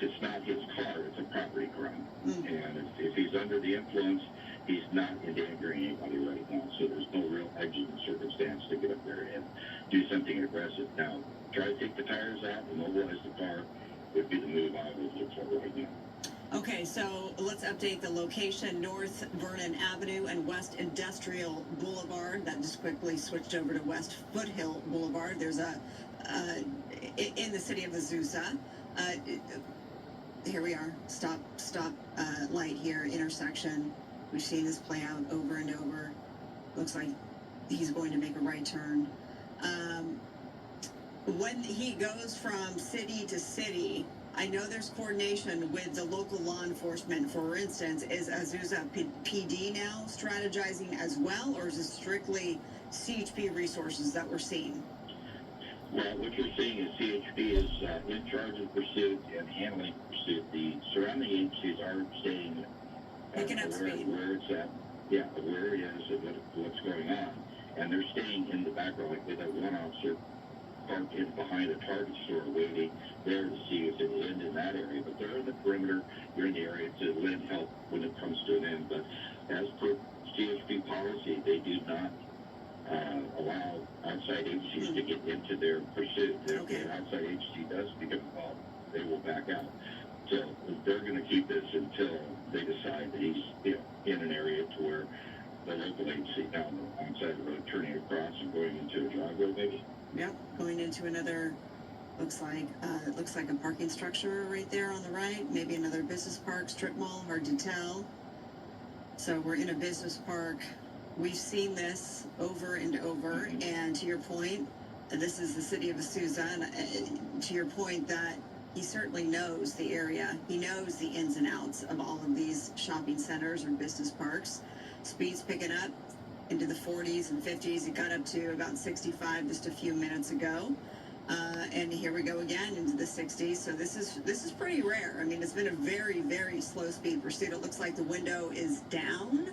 it's not his car, it's a property crime. And if he's under the influence, he's not endangering anybody right now. So there's no real exigent circumstance to get up there and do something aggressive. Now, try to take the tires out, immobilize the car would be the move I would look for right now. Okay, so let's update the location. North Vernon Avenue and West Industrial Boulevard. That just quickly switched over to West Foothill Boulevard. There's in the city of Azusa. Here we are. Stop light here, intersection. We've seen this play out over and over. Looks like he's going to make a right turn. When he goes from city to city, I know there's coordination with the local law enforcement. For instance, is Azusa PD now strategizing as well, or is it strictly CHP resources that we're seeing? Well, what you're seeing is CHP is in charge of pursuit and handling pursuit. The surrounding agencies are staying picking up speed. Where it's at, where it is and what's going on. And they're staying in the background. Like with that one officer parked in behind a Target store waiting there to see if it end in that area. But they're in the perimeter, they're in the area to lend help when it comes to an end. But as per CHP policy, they do not allow outside agencies to get into their pursuit. If an outside agency does become involved, they will back out. So they're going to keep this until they decide that he's in an area to where the local agency down the wrong side of the road, turning across and going into a driveway maybe. Yep, going into another, looks like a parking structure right there on the right. Maybe another business park, strip mall, hard to tell. So we're in a business park. We've seen this over and over. And to your point, this is the city of Azusa. And to your point that he certainly knows the area. He knows the ins and outs of all of these shopping centers or business parks. Speed's picking up into the 40s and 50s. It got up to about 65 just a few minutes ago. And here we go again into the 60s. So this is pretty rare. I mean, it's been a very, very slow speed pursuit. It looks like the window is down.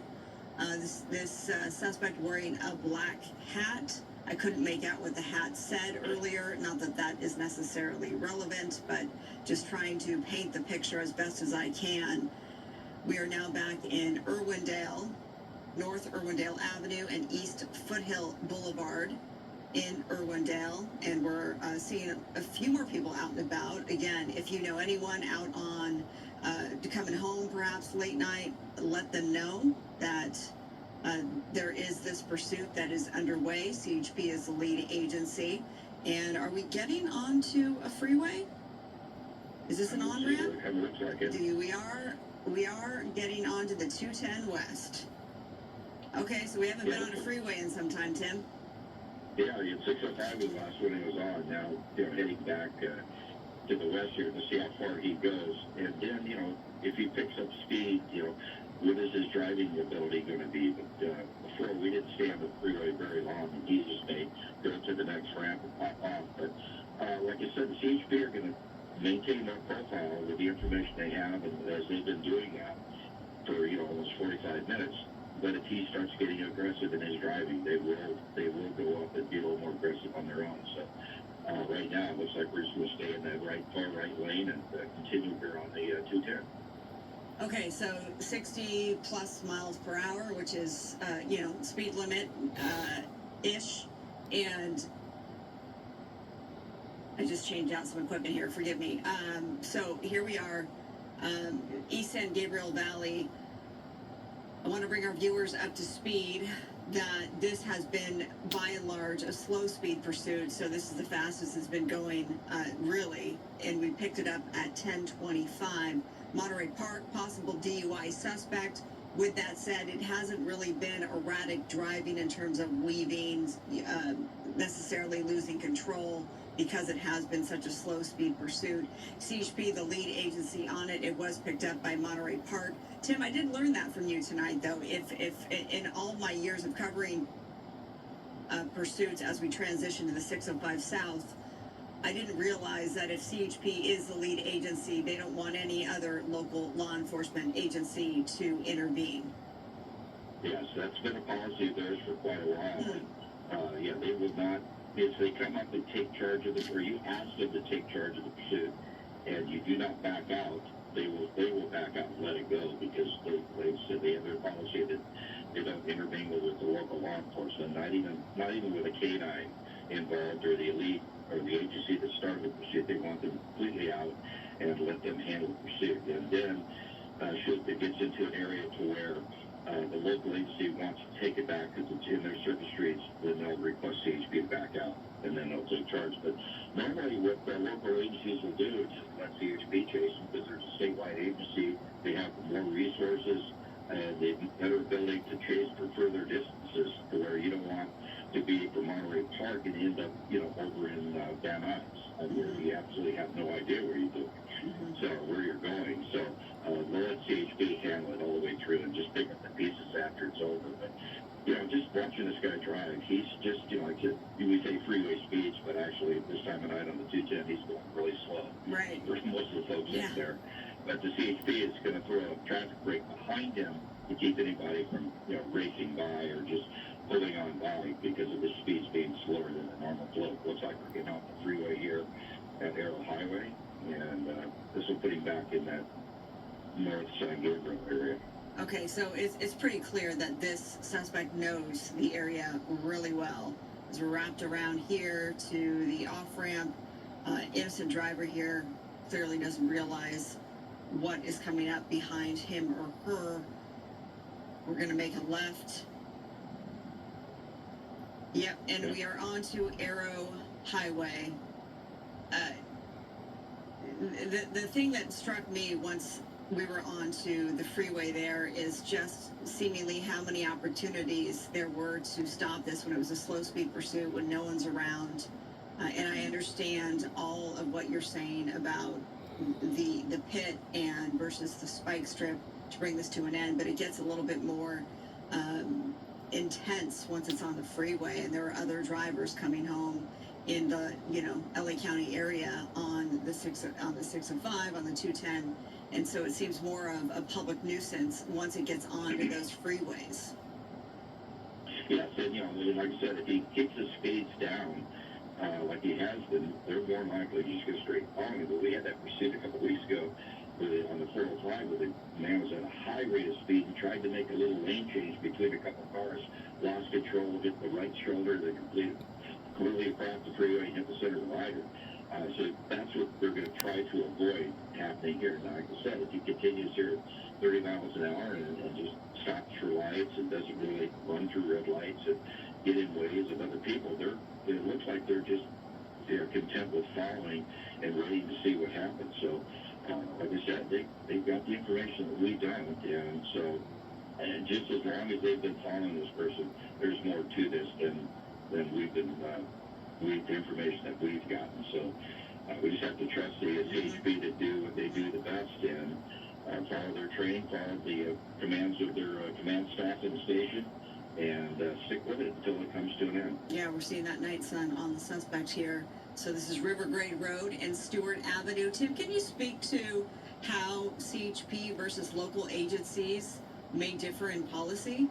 This suspect wearing a black hat. I couldn't make out what the hat said earlier. Not that that is necessarily relevant, but just trying to paint the picture as best as I can. We are now back in Irwindale, North Irwindale Avenue and East Foothill Boulevard in Irwindale, and we're seeing a few more people out and about. Again, if you know anyone out on coming home perhaps late night, let them know that there is this pursuit that is underway. CHP is the lead agency. And are we getting onto a freeway? Is this an on-ramp? It looks like it. We are getting onto the 210 West. Okay, so we haven't been on a freeway in some time, Tim. Yeah, it's 605 was the last one he was on. Now, heading back to the west here to see how far he goes. And then, if he picks up speed, what is his driving ability going to be? But before, we didn't stay on the freeway very long, and he just may go to the next ramp and pop off. But like I said, the CHP are going to maintain their profile with the information they have, and as they've been doing that for, almost 45 minutes. But if he starts getting aggressive in his driving, they will go up and be a little more aggressive on their own. So right now, it looks like we're just going to stay in that far right lane and continue here on the 210. Okay, so 60 plus miles per hour, which is, speed limit ish. And I just changed out some equipment here, forgive me. So here we are, East San Gabriel Valley. I want to bring our viewers up to speed that this has been, by and large, a slow speed pursuit. So this is the fastest it's been going, really. And we picked it up at 10:25. Monterey Park, possible DUI suspect. With that said, it hasn't really been erratic driving in terms of weaving, necessarily losing control, because it has been such a slow speed pursuit. CHP, the lead agency on it, it was picked up by Monterey Park. Tim, I did learn that from you tonight, though. If in all my years of covering pursuits as we transition to the 605 South, I didn't realize that if CHP is the lead agency, they don't want any other local law enforcement agency to intervene. Yes, that's been a policy of theirs for quite a while. Yeah, they will not, if they come up and take charge of or you ask them to take charge of the pursuit, and you do not back out, they will back out and let it go, because they said they have their policy that they don't intermingle with the local law enforcement, not even with a canine involved or the elite or the agency that started the pursuit. They want them completely out and let them handle the pursuit. And then should it gets into an area to where the local agency wants to take it back because it's in their service streets, then they'll request CHP to back out, and then they'll take charge. But normally what the local agencies will do is just let CHP chase them, because there's a statewide agency. They have more resources, and they have better ability to chase for further distances, to where you don't want to be from Monterey Park and end up, over in Van Nuys, where you absolutely have no idea where you're going. So where you're going. So we'll let CHP handle it all the way through and just pick up the pieces after it's over. But just watching this guy drive, he's just, we say freeway speeds, but actually this time of night on the 210, he's going really slow. Right. There's most of the folks up there. But the CHP is going to throw a traffic brake behind him to keep anybody from, racing by or just pulling on by because of the speeds being slower than the normal flow. Looks like we're getting off the freeway here at Arrow Highway, and this will put him back in that North San Gabriel area. Okay, so it's pretty clear that this suspect knows the area really well. As we're wrapped around here to the off-ramp, innocent driver here clearly doesn't realize what is coming up behind him or her. We're going to make a left. Yep, and we are on to Arrow Highway. The thing that struck me once we were on to the freeway there is just seemingly how many opportunities there were to stop this when it was a slow speed pursuit, when no one's around. And I understand all of what you're saying about the pit and versus the spike strip to bring this to an end, but it gets a little bit more intense once it's on the freeway and there are other drivers coming home in the LA County area on the 605, on the 210, and so it seems more of a public nuisance once it gets onto those freeways. Yes, and like I said, if he keeps his speeds down like he has been, they're more likely to just go straight on him. But we had that pursuit a couple weeks ago on the 405 where the man was at a high rate of speed and tried to make a little lane change between a couple cars, lost control, hit the right shoulder, then completely across the freeway and hit the center divider. So that's what they're going to try to avoid happening here. Now, like I said, if he continues here at 30 miles an hour and just stops for lights and doesn't really run through red lights and get in ways of other people, it looks like they're content with following and waiting to see what happens. So, like I said, they've got the information that we don't, and so just as long as they've been following this person, there's more to this than we've been. The information that we've gotten. So we just have to trust the CHP to do what they do the best and follow their training, follow the commands of their command staff in the station, and stick with it until it comes to an end. Yeah, we're seeing that night sun on the suspect here. So this is River Grade Road and Stewart Avenue. Tim, can you speak to how CHP versus local agencies may differ in policy?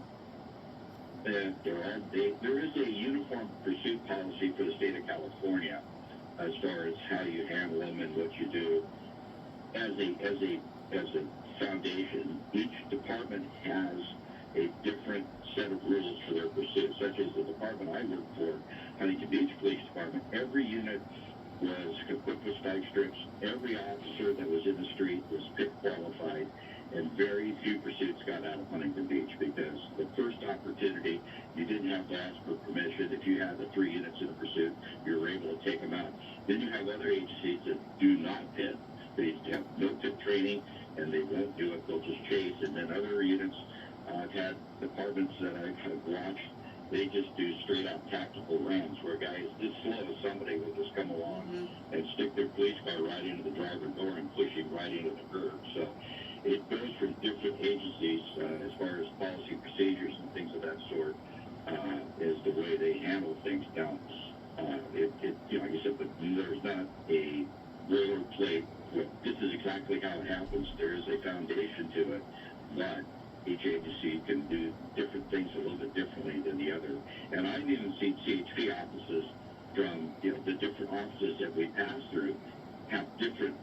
There is a uniform pursuit policy for the state of California as far as how you handle them and what you do. As a as a foundation, each department has a different set of rules for their pursuit, such as the department I work for, Huntington Beach Police Department. Every unit was equipped with spike strips. Every officer that was in the street was PIP qualified, and very few pursuits got out of Huntington Beach because the first opportunity, you didn't have to ask for permission. If you had the 3 units in a pursuit, you were able to take them out. Then you have other agencies that do not PIP. They have no PIP training, and they won't do it. They'll just chase. And then other units, I've had departments that I've watched, they just do straight out tactical runs where guys this slow, somebody will just come along and stick their police car right into the driver door and push him right into the curb. So it goes from different agencies as far as policy procedures and things of that sort is the way they handle things. Now, like I said, but there's not a boilerplate. This is exactly how it happens. There is a foundation to it, but each agency can do different things a little bit differently than the other. And I've even seen CHP offices from the different offices that we pass through have different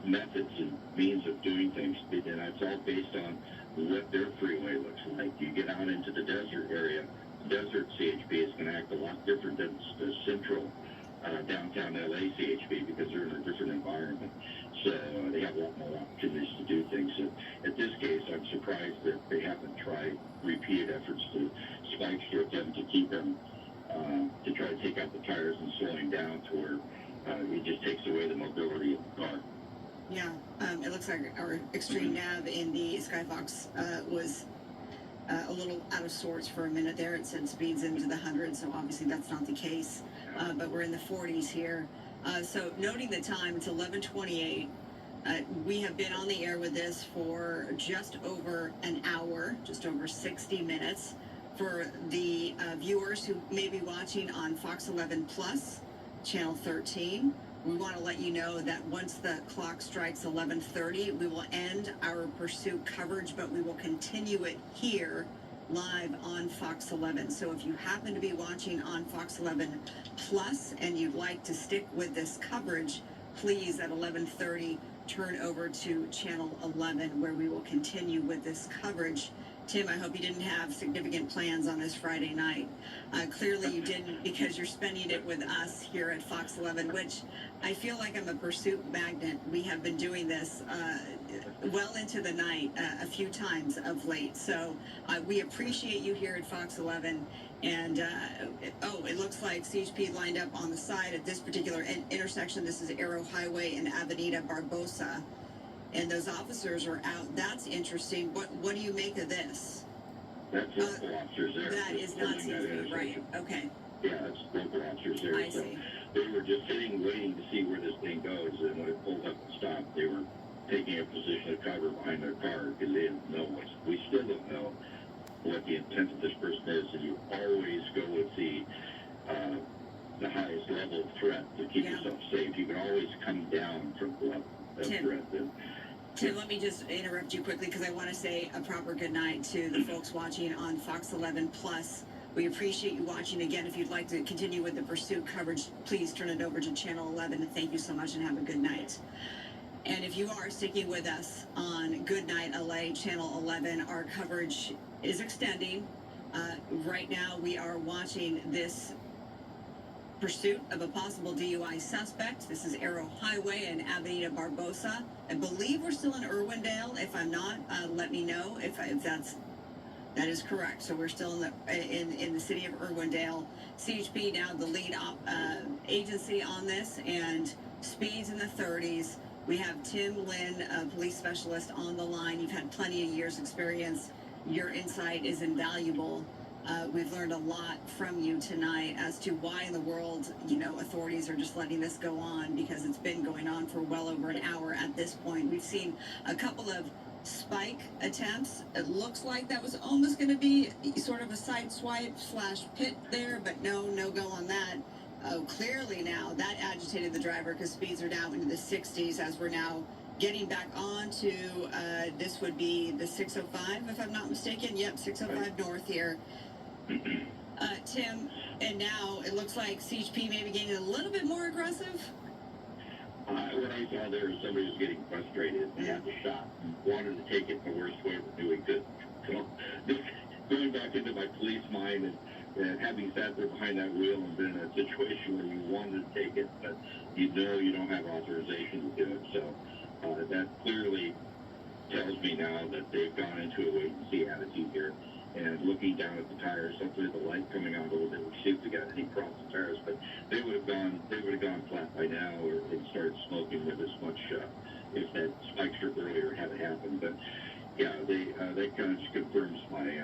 methods and means of doing things, and it's all based on what their freeway looks like. You get out into the desert area, desert CHP is going to act a lot different than the central downtown LA CHP because they're in a different environment. So they have a lot more opportunities to do things. And at this case, I'm surprised that they haven't tried repeated efforts to spike strip them to keep them, to try to take out the tires and slow him down to where it just takes away the mobility of the car. Yeah, it looks like our extreme nav in the Skyfox was a little out of sorts for a minute there. It said speeds into the hundreds, so obviously that's not the case. But we're in the 40s here. So noting the time, it's 11:28. We have been on the air with this for just over an hour, just over 60 minutes. For the viewers who may be watching on Fox 11 Plus, Channel 13, we want to let you know that once the clock strikes 11:30, we will end our pursuit coverage, but we will continue it here live on Fox 11. So if you happen to be watching on Fox 11 Plus and you'd like to stick with this coverage, please at 11:30 turn over to Channel 11 where we will continue with this coverage. Tim, I hope you didn't have significant plans on this Friday night. Clearly you didn't, because you're spending it with us here at Fox 11, which I feel like I'm a pursuit magnet. We have been doing this well into the night a few times of late. So we appreciate you here at Fox 11. And, it looks like CHP lined up on the side at this particular intersection. This is Arrow Highway and Avenida Barbosa. And those officers are out. That's interesting. What do you make of this? That's local officers there. That is not CHP, right? Okay. Yeah, it's local officers there. I see. They were just sitting, waiting to see where this thing goes, and when it pulled up and stopped, they were taking a position of cover behind their car because they didn't know we still don't know what the intent of this person is, and you always go with the highest level of threat to keep yourself safe. You can always come down from the level of threat. Tim, let me just interrupt you quickly because I want to say a proper good night to the folks watching on Fox 11 Plus. We appreciate you watching. Again, if you'd like to continue with the pursuit coverage, please turn it over to Channel 11. And thank you so much and have a good night. And if you are sticking with us on Good Night LA, Channel 11, our coverage is extending. Right now, we are watching this pursuit of a possible DUI suspect. This is Arrow Highway and Avenida Barbosa. I believe we're still in Irwindale. If I'm not, let me know if that is correct. So we're still in the city of Irwindale. CHP now the lead agency on this, and speeds in the 30s. We have Tim Lynn, a police specialist, on the line. You've had plenty of years experience. Your insight is invaluable. We've learned a lot from you tonight as to why in the world, authorities are just letting this go on, because it's been going on for well over an hour at this point. We've seen a couple of spike attempts. It looks like that was almost going to be sort of a side swipe / pit there, but no go on that. Clearly now that agitated the driver because speeds are now into the 60s as we're now getting back on to, this would be the 605, if I'm not mistaken. Yep, 605 north here. Tim, and now it looks like CHP may be getting a little bit more aggressive. What I saw there is somebody was getting frustrated and had the shot and wanted to take it the worst way, but knew he couldn't. So, just going back into my police mind and having sat there behind that wheel and been in a situation where you wanted to take it, but you know you don't have authorization to do it. So that clearly tells me now that they've gone into a wait-and-see attitude here. And looking down at the tires, hopefully the light coming on a little bit, we see if we got any problems with tires. But they would have gone flat by now, or they'd started smoking with as much if that spike strip earlier had happened. But yeah, that kind of just confirms my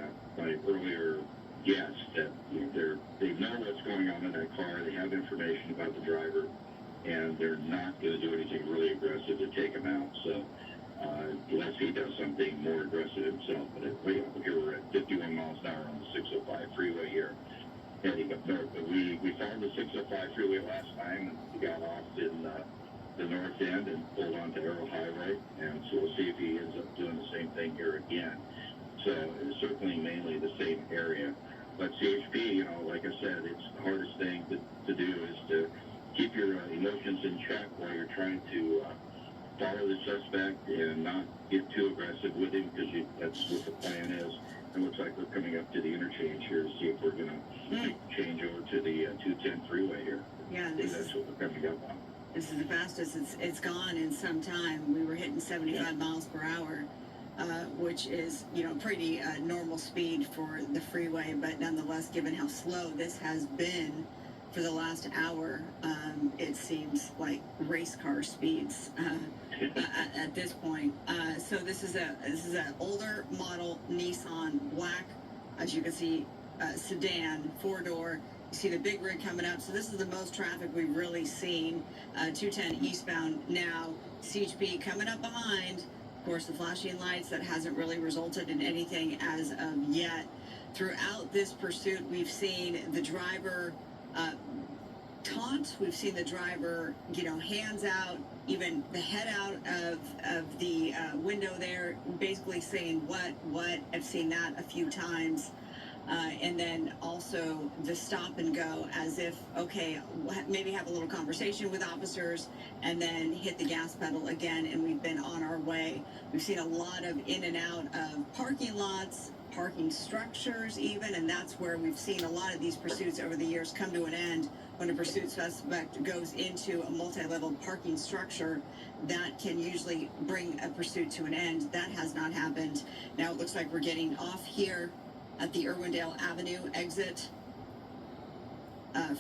earlier guess that they know what's going on in that car. They have information about the driver, and they're not going to do anything really aggressive to take him out. So. Unless he does something more aggressive himself. But here we're at 51 miles an hour on the 605 freeway here, heading up north. But we followed the 605 freeway last time, and we got off in the north end and pulled onto Arrow Highway. And so we'll see if he ends up doing the same thing here again. So it's certainly mainly the same area. But CHP, like I said, it's the hardest thing to do is to keep your emotions in check while you're trying to follow the suspect and not get too aggressive with him, because that's what the plan is. It looks like we're coming up to the interchange here to see if we're going to change over to the 210 freeway here. Yeah, that's what we're coming up on. This is the fastest it's gone in some time. We were hitting 75 miles per hour, which is, pretty normal speed for the freeway. But nonetheless, given how slow this has been for the last hour, it seems like race car speeds at this point. So this is an older model Nissan black, as you can see, sedan, 4-door. You see the big rig coming up. So this is the most traffic we've really seen. 210 eastbound now. CHP coming up behind. Of course, the flashing lights, that hasn't really resulted in anything as of yet. Throughout this pursuit, we've seen the driver taunt. We've seen the driver, hands out, even the head out of the window there, basically saying what. I've seen that a few times. And then also the stop and go, as if, okay, maybe have a little conversation with officers and then hit the gas pedal again, and we've been on our way. We've seen a lot of in and out of parking lots, parking structures even, and that's where we've seen a lot of these pursuits over the years come to an end. When a pursuit suspect goes into a multi-level parking structure, that can usually bring a pursuit to an end. That has not happened. Now it looks like we're getting off here at the Irwindale Avenue exit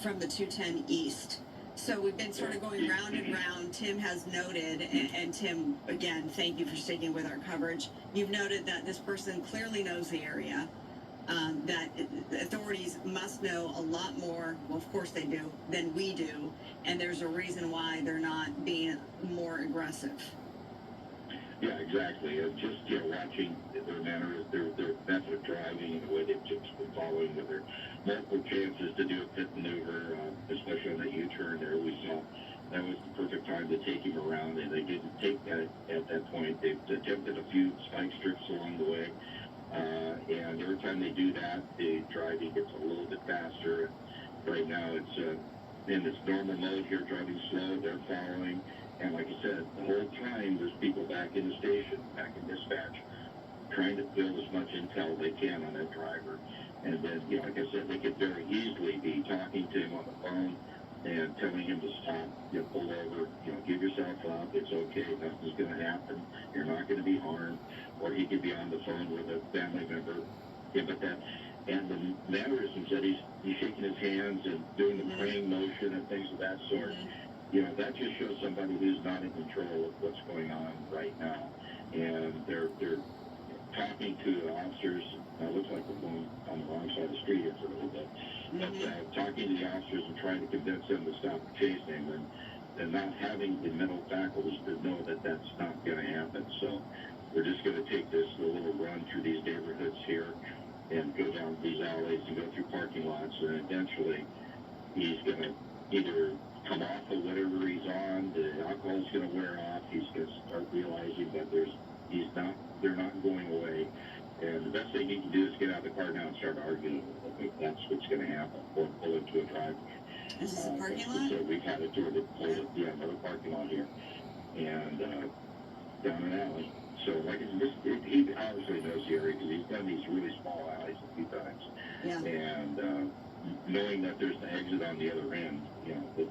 from the 210 East. So we've been sort of going round and round. Tim has noted, and Tim, again, thank you for sticking with our coverage. You've noted that this person clearly knows the area, that authorities must know a lot more, well, of course they do, than we do, and there's a reason why they're not being more aggressive. Yeah, exactly. Just watching their manner, their method of driving, and the way they've just been following with their multiple chances to do a pit maneuver, especially on that U-turn there. We saw that was the perfect time to take him around, and they didn't take that at that point. They've attempted a few spike strips along the way, and every time they do that, the driving gets a little bit faster. Right now, it's in its normal mode here, driving slow. They're following. And like I said, the whole time there's people back in the station, back in dispatch, trying to build as much intel they can on that driver. And then, like I said, they could very easily be talking to him on the phone and telling him to stop, pull over, give yourself up, it's okay, nothing's going to happen, you're not going to be harmed. Or he could be on the phone with a family member. Yeah, but and the mannerisms that he's shaking his hands and doing the praying motion and things of that sort. That just shows somebody who's not in control of what's going on right now. And they're talking to the officers. It looks like we're going on the wrong side of the street here for a little bit. But talking to the officers and trying to convince them to stop chasing them, and not having the mental faculties to know that that's not going to happen. So we're just going to take this little run through these neighborhoods here and go down these alleys and go through parking lots, and eventually he's going to either come off of whatever he's on, the alcohol's going to wear off, he's going to start realizing that they're not going away, and the best thing he can do is get out of the car now and start arguing. That's what's going to happen. Or pull into a driveway. This is a parking lot? So we've had it to another parking lot here, and down an alley. So like he obviously knows the area because he's done these really small alleys a few times. Yeah. And knowing that there's an exit on the other end, you know,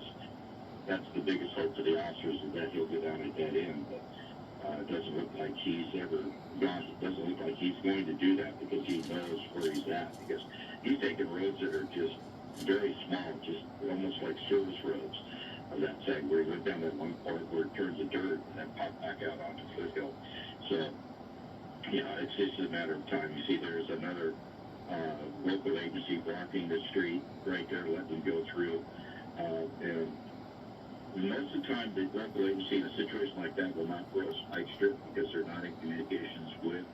that's the biggest hope for the officers is that he'll go down a dead end. But it doesn't look like he's ever gone. It doesn't look like he's going to do that because he knows where he's at. Because he's taking roads that are just very small, just almost like service roads of that side, where he went down that one part where it turns to dirt and then popped back out onto Foothill. So, you know, it's just a matter of time. You see, there's another local agency blocking the street right there, letting them go through. And most of the time, the local agency in a situation like that will not throw a spike strip because they're not in communications with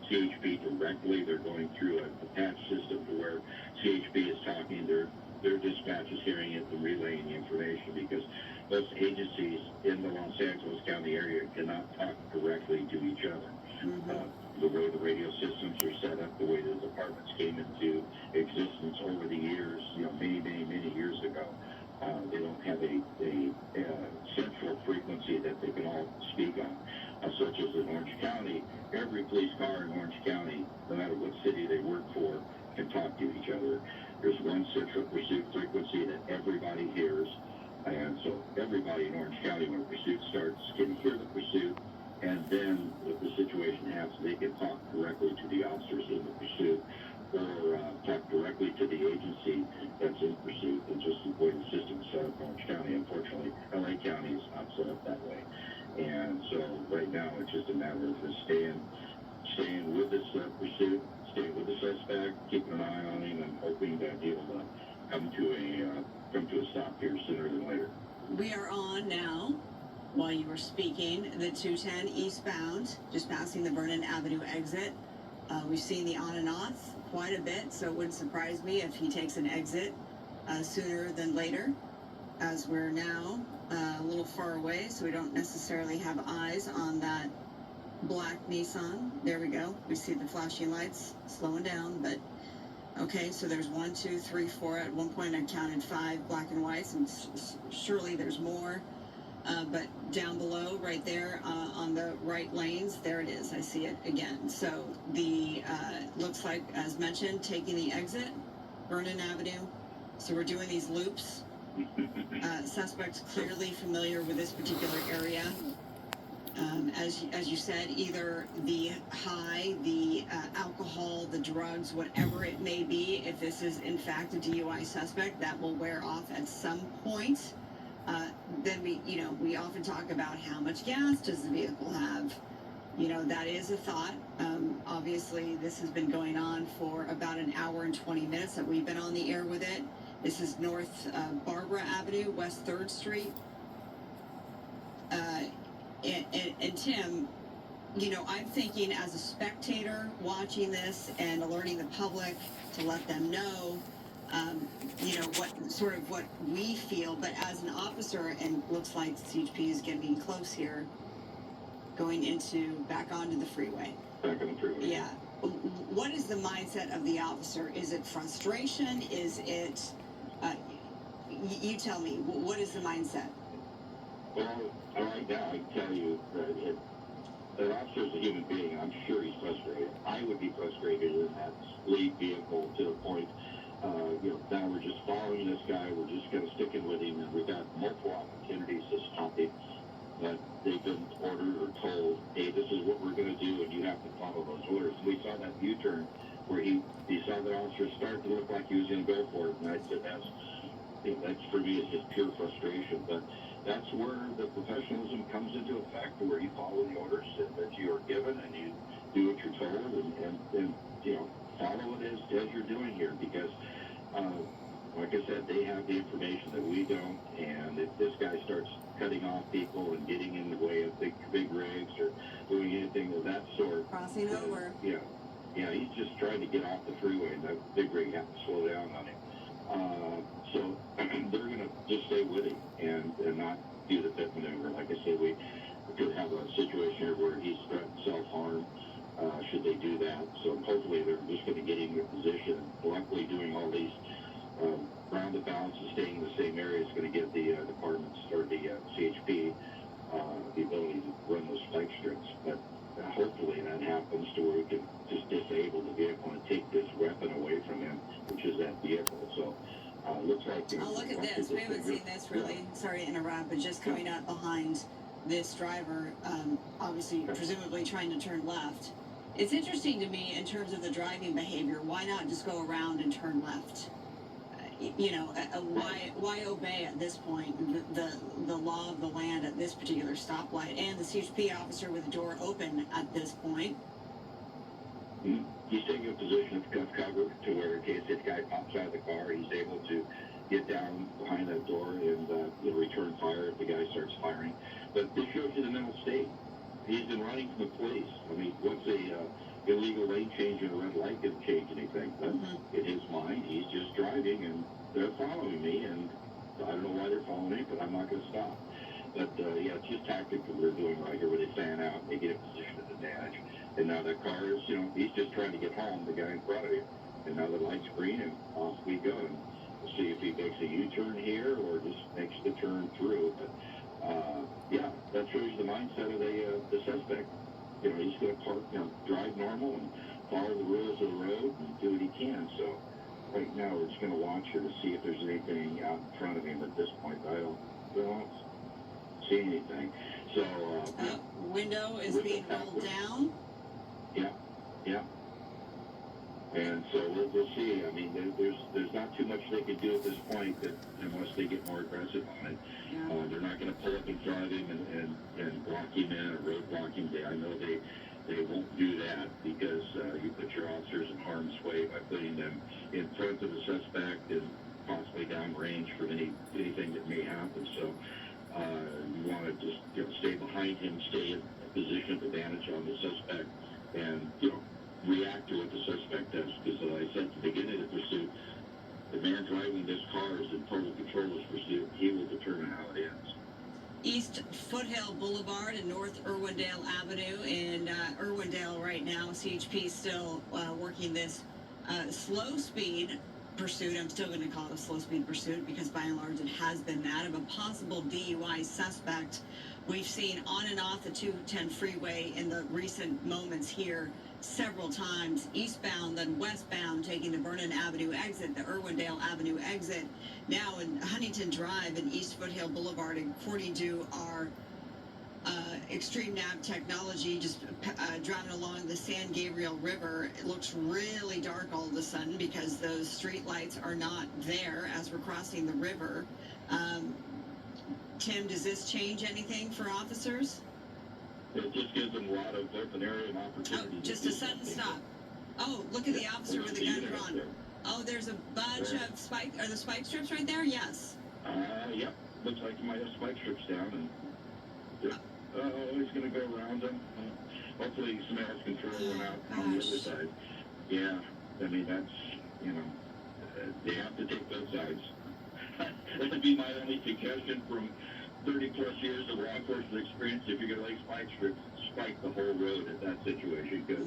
CHP directly. They're going through a patch system to where CHP is talking, their dispatch is hearing it and relaying the information because those agencies in the Los Angeles County area cannot talk directly to each other. The way the radio systems are set up, the way the departments came into existence over the years, you know, many years ago, they don't have a central frequency that they can all speak on. Such as in Orange County, every police car in Orange County, no matter what city they work for, can talk to each other. There's one central pursuit frequency that everybody hears, and so everybody in Orange County, when a pursuit starts, can hear the pursuit, and then if the situation happens, they can talk directly to the officers in the pursuit, or talk directly to the agency that's in pursuit. It's just the way the system is set up in Orange County. Unfortunately, LA County is not set up that way. And so right now it's just a matter of just staying with this pursuit, staying with the suspect, keeping an eye on him, and hoping that he'll come to a stop here sooner than later. We are on now, while you were speaking, the 210 eastbound, just passing the Vernon Avenue exit. We've seen the on and off quite a bit, so it wouldn't surprise me if he takes an exit sooner than later, as we're now a little far away, so we don't necessarily have eyes on that black Nissan. There we go. We see the flashing lights slowing down, but okay, so there's 1, 2, 3, 4. At one point I counted 5 black and whites, and surely there's more. But down below, right there on the right lanes, there it is. I see it again. So the looks like, as mentioned, taking the exit, Vernon Avenue. So we're doing these loops. Suspects clearly familiar with this particular area. As you said, either the high, the alcohol, the drugs, whatever it may be, if this is in fact a DUI suspect, that will wear off at some point. Then we often talk about how much gas does the vehicle have. You know, that is a thought. Obviously, this has been going on for about an hour and 20 minutes that we've been on the air with it. This is North Barbara Avenue, West 3rd Street. And Tim, you know, I'm thinking as a spectator watching this and alerting the public to let them know, you know, what we feel, but as an officer, and looks like CHP is getting close here, going back onto the freeway. Back on the freeway. Yeah. What is the mindset of the officer? Is it frustration? Is it, you tell me, what is the mindset? Well, right now I can tell you that an officer is a human being. I'm sure he's frustrated. I would be frustrated in that lead vehicle to the point, you know, now we're just following this guy. We're just going to stick in with him, and we've got multiple opportunities to stop him. But they've been ordered or told, hey, this is what we're going to do, and you have to follow those orders. We saw that U-turn where he saw the officer start to look like he was going to go for it, and I said, that's for me, it's just pure frustration. But that's where the professionalism comes into effect, where you follow the orders that you are given, and you do what you're told, and you know, follow it as you're doing here, because like I said, they have the information that we don't, and if this guy starts cutting off people and getting in the way of big rigs or doing anything of that sort, Crossing over. Yeah, he's just trying to get off the freeway, and that big rig has to slow down on him. So they're going to just stay with him and not do the pit maneuver. Like I said, we could have a situation here where he's threatened self-harm, should they do that. So hopefully they're just going to get in a position. Luckily, doing all these roundabouts and staying in the same area is going to give the departments or the CHP the ability to run those spike strips. But hopefully that happens to where we can just disable the vehicle and take this weapon away from him, which is that vehicle. So looks like. Oh, look at this. We haven't seen this really. Sorry to interrupt, but just coming up behind this driver, obviously, presumably trying to turn left. It's interesting to me in terms of the driving behavior. Why not just go around and turn left? Why obey at this point the law of the land at this particular stoplight, and the CHP officer with the door open at this point? He's taking a position of cover to where in case this guy pops out of the car, he's able to get down behind that door and return fire if the guy starts firing. But this shows you the mental state. He's been running from the police. I mean, what's a illegal lane change and a red light going to change anything? But in his mind, he's just driving and they're following me, and I don't know why they're following me, but I'm not going to stop. But yeah, it's just tactic that we're doing right here where they fan out, they get a position at advantage. And now the car is, he's just trying to get home, the guy in front of him. And now the light's green and off we go. And we'll see if he makes a U-turn here or just makes the turn through. But yeah, that shows you the mindset of the suspect. He's going to park, drive normal and follow the rules of the road and do what he can. So right now we're just going to watch here to see if there's anything out in front of him at this point. I don't see anything. So window is being rolled down. Yeah. And so we'll see. I mean, there's not too much they can do at this point unless they get more aggressive on it. Yeah. They're not going to pull up in front of him and block him in or roadblock him. I know they won't do that because you put your officers in harm's way by putting them in front of the suspect and possibly downrange from anything that may happen. So you want to just stay behind him, stay in a position of advantage on the suspect, and react to what the suspect does. Because as I said at the beginning of the pursuit, the man driving this car is in total control of this pursuit. He will determine how it ends. East Foothill Boulevard and North Irwindale Avenue in Irwindale right now. CHP still working this slow speed pursuit. I'm still going to call it a slow speed pursuit because by and large it has been that of a possible DUI suspect. We've seen on and off the 210 freeway in the recent moments here several times, eastbound, then westbound, taking the Vernon Avenue exit, the Irwindale Avenue exit. Now in Huntington Drive and East Foothill Boulevard, according to our Extreme Nav technology, just driving along the San Gabriel River, it looks really dark all of a sudden because those street lights are not there as we're crossing the river. Tim, does this change anything for officers? It just gives them a lot of open area and opportunity. Oh, just a sudden stop. Oh, look at the officer with the gun drawn. Oh, there's a bunch of are the spike strips right there? Yes. Yep. Looks like you might have spike strips down, and he's going to go around them. Hopefully somebody else can throw one out on the other side. Yeah, I mean, that's, they have to take both sides. That would be my only suggestion from 30 plus years of law enforcement experience. If you're going to lay spike strips, spike the whole road at that situation. Cause,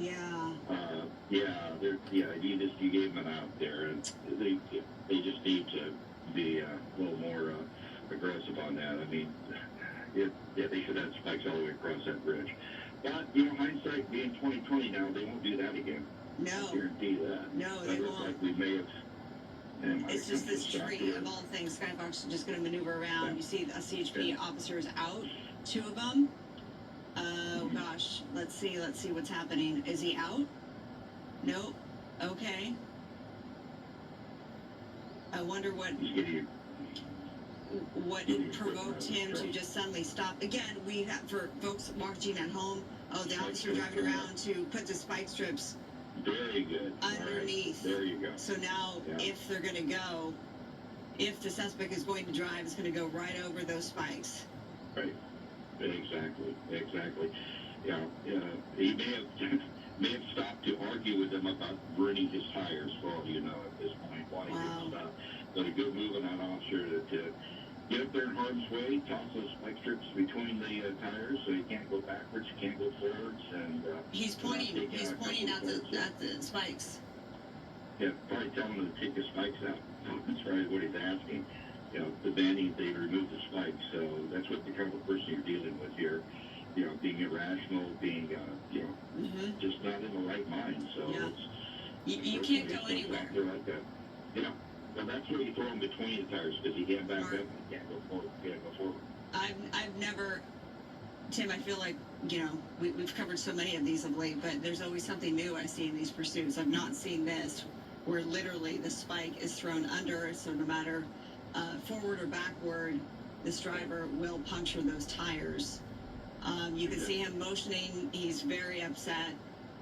you gave them an out there, and they just need to be a little more aggressive on that. I mean, they should have spikes all the way across that bridge. But hindsight being 2020 now, they won't do that again. No. I guarantee that. No, they won't. Like we may have. It's just this tree of all things. Skyfox is just going to maneuver around. You see a CHP officer is out, 2 of them. Oh gosh, let's see what's happening. Is he out? Nope. Okay. I wonder what provoked him to just suddenly stop. Again, we have, for folks watching at home, the officer driving around to put the spike strips very good underneath. Right. There you go. So now, if they're going to go, if the suspect is going to drive, it's going to go right over those spikes. Right. Exactly. Yeah. He may have stopped to argue with them about burning his tires, for all you know, at this point. Why he didn't stop. But a good move on that officer to get up there in harm's way, toss those spike strips between the tires so you can't go backwards, you can't go forwards, and He's pointing at the spikes. Yeah, probably tell him to take the spikes out. That's probably what he's asking. You know, demanding they remove the spikes. So that's what the kind of person you're dealing with here. You know, being irrational, being, you know, Mm-hmm. just not in the right mind. So Yeah. it's, You can't go anywhere. Out there like that. You know, well, that's where you throw him between the tires because he can't back up. Smart. He can't go forward. Can't go forward. I've never, Tim, I feel like, you know, we've covered so many of these of late, but there's always something new I see in these pursuits. I've not seen this, where literally the spike is thrown under, so no matter forward or backward, this driver will puncture those tires. You can see him motioning. He's very upset.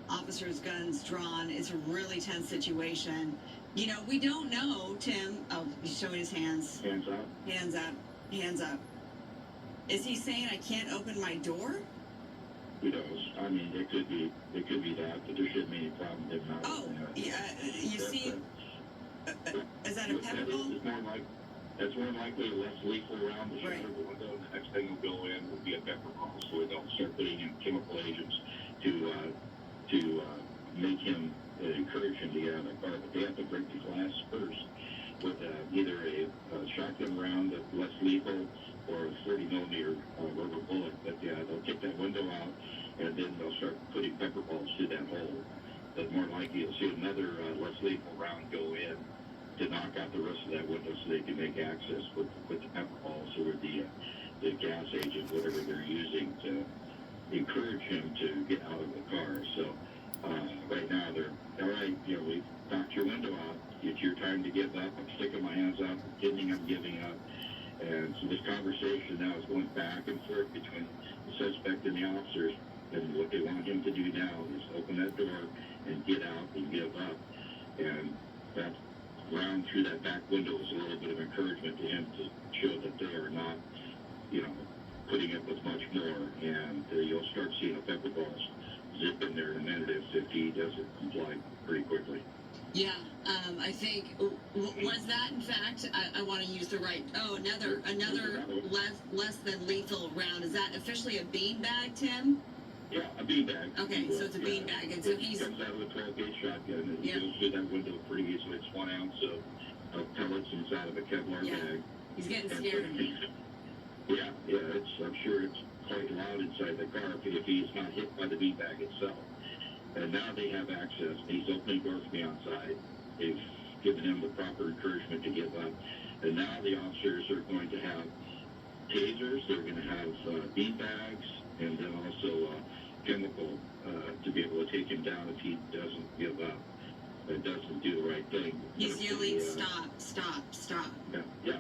Officer's guns drawn. It's a really tense situation. You know, we don't know, Tim. Oh, he's showing his hands. Hands up. Hands up. Hands up. Is he saying I can't open my door? Who knows? I mean, it could be that, but there shouldn't be any problem with him not. Oh, opening it. yeah. You see, is that a pepper ball? That's more likely a less lethal round to Right. shatter the window. The next thing will go in will be a pepper ball, so they don't start putting in chemical agents to make him encourage him to get out of the car. But they have to break the glass first with either a shotgun round that's less lethal or a 40 millimeter rubber bullet. But they'll take that window out and then they'll start putting pepper balls through that hole. But more likely you'll see another less lethal round go in to knock out the rest of that window so they can make access with the pepper balls or the gas agent, whatever they're using to encourage him to get out of the car. So right now they're, all right, you know, we knocked your window out. It's your time to give up. I'm sticking my hands up, I'm giving up. And so this conversation now is going back and forth between the suspect and the officers. And what they want him to do now is open that door and get out and give up. And that round through that back window is a little bit of encouragement to him to show that they are not, you know, putting up with much more. And you'll start seeing the pepper balls zip in there in a minute if he doesn't comply pretty quickly. Yeah, I think, was that in fact, I want to use the right, another less than lethal round. Is that officially a beanbag, Tim? Yeah, a beanbag. Okay, so it's a beanbag, and so He comes out of a 12-gauge shotgun and Yeah. goes through that window pretty easily. It's 1 ounce of pellets inside of a Kevlar Yeah. bag. He's getting And scared of me. Yeah, I'm sure it's quite loud inside the car if he's not hit by the beanbag itself. And now they have access. He's opening doors from the outside. They've given him the proper encouragement to give up. And now the officers are going to have tasers. They're going to have beanbags and then also chemical to be able to take him down if he doesn't give up. Doesn't do the right thing. He's yelling, stop, stop, stop. Yeah.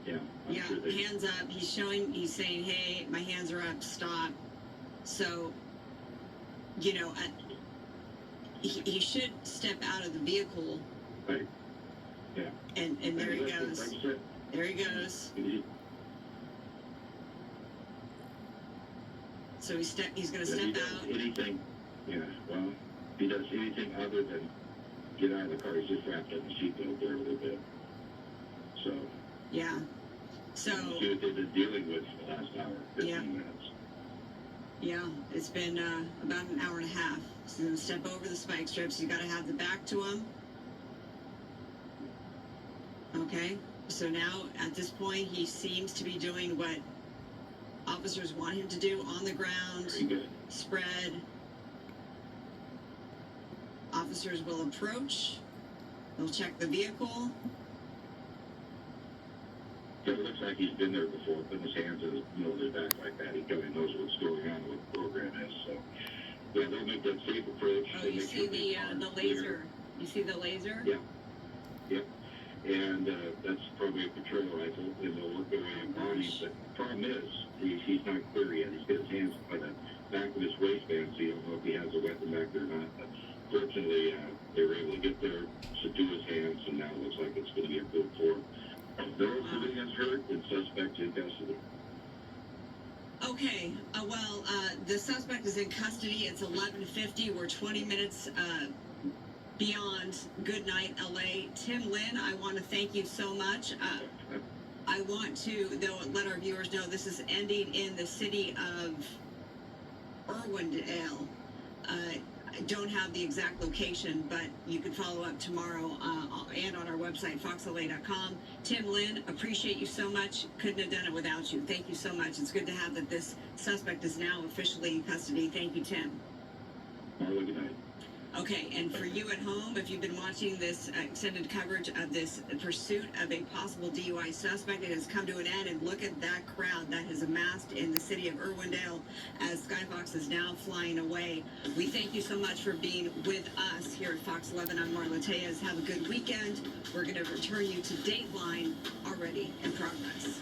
I'm Yeah, sure they- hands up. He's saying, hey, my hands are up, stop. So, you know, he should step out of the vehicle. Right. Yeah. And there he goes. Like I said, There he goes. So he's going to If he step does out. anything, yeah, well, if he does anything other than get out of the car, he's just wrapped up in the seatbelt there a little bit. So, Yeah. So, see what they've been dealing with for the last hour, 15 Yeah. minutes. yeah, it's been about an hour and a half. So he's going to step over the spike strips. You got to have the back to him. Okay. So now, at this point, he seems to be doing what officers want him to do on the ground. Very good. Spread. Officers will approach. They'll check the vehicle. So it looks like he's been there before, putting his hands in his, his back like that. He kind of knows what's going on, what the program is. So, yeah, they'll make that safe approach. Oh, They'll you make see sure the car's laser. clear. You see the laser? Yeah. Yep. And that's probably a patrol rifle, and they'll work their way around him. But the problem is, he's not clear yet. He's got his hands by the back of his waistband, so you don't know if he has a weapon back there or not. But fortunately, they were able to get there, subdue his hands, and now it looks like it's going to be a good for no civilians hurt and suspect in custody. Okay. The suspect is in custody. It's 11:50. We're 20 minutes beyond Goodnight LA. Tim Lynn, I want to thank you so much. I want to, though, let our viewers know this is ending in the city of Irwindale. I don't have the exact location, but you can follow up tomorrow and on our website, foxla.com. Tim Lynn, appreciate you so much. Couldn't have done it without you. Thank you so much. It's good to have that this suspect is now officially in custody. Thank you, Tim. Marla, good night. Okay, and for you at home, if you've been watching this extended coverage of this pursuit of a possible DUI suspect, it has come to an end, and look at that crowd that has amassed in the city of Irwindale as Skyfox is now flying away. We thank you so much for being with us here at Fox 11. I'm Marla Tejas. Have a good weekend. We're going to return you to Dateline already in progress.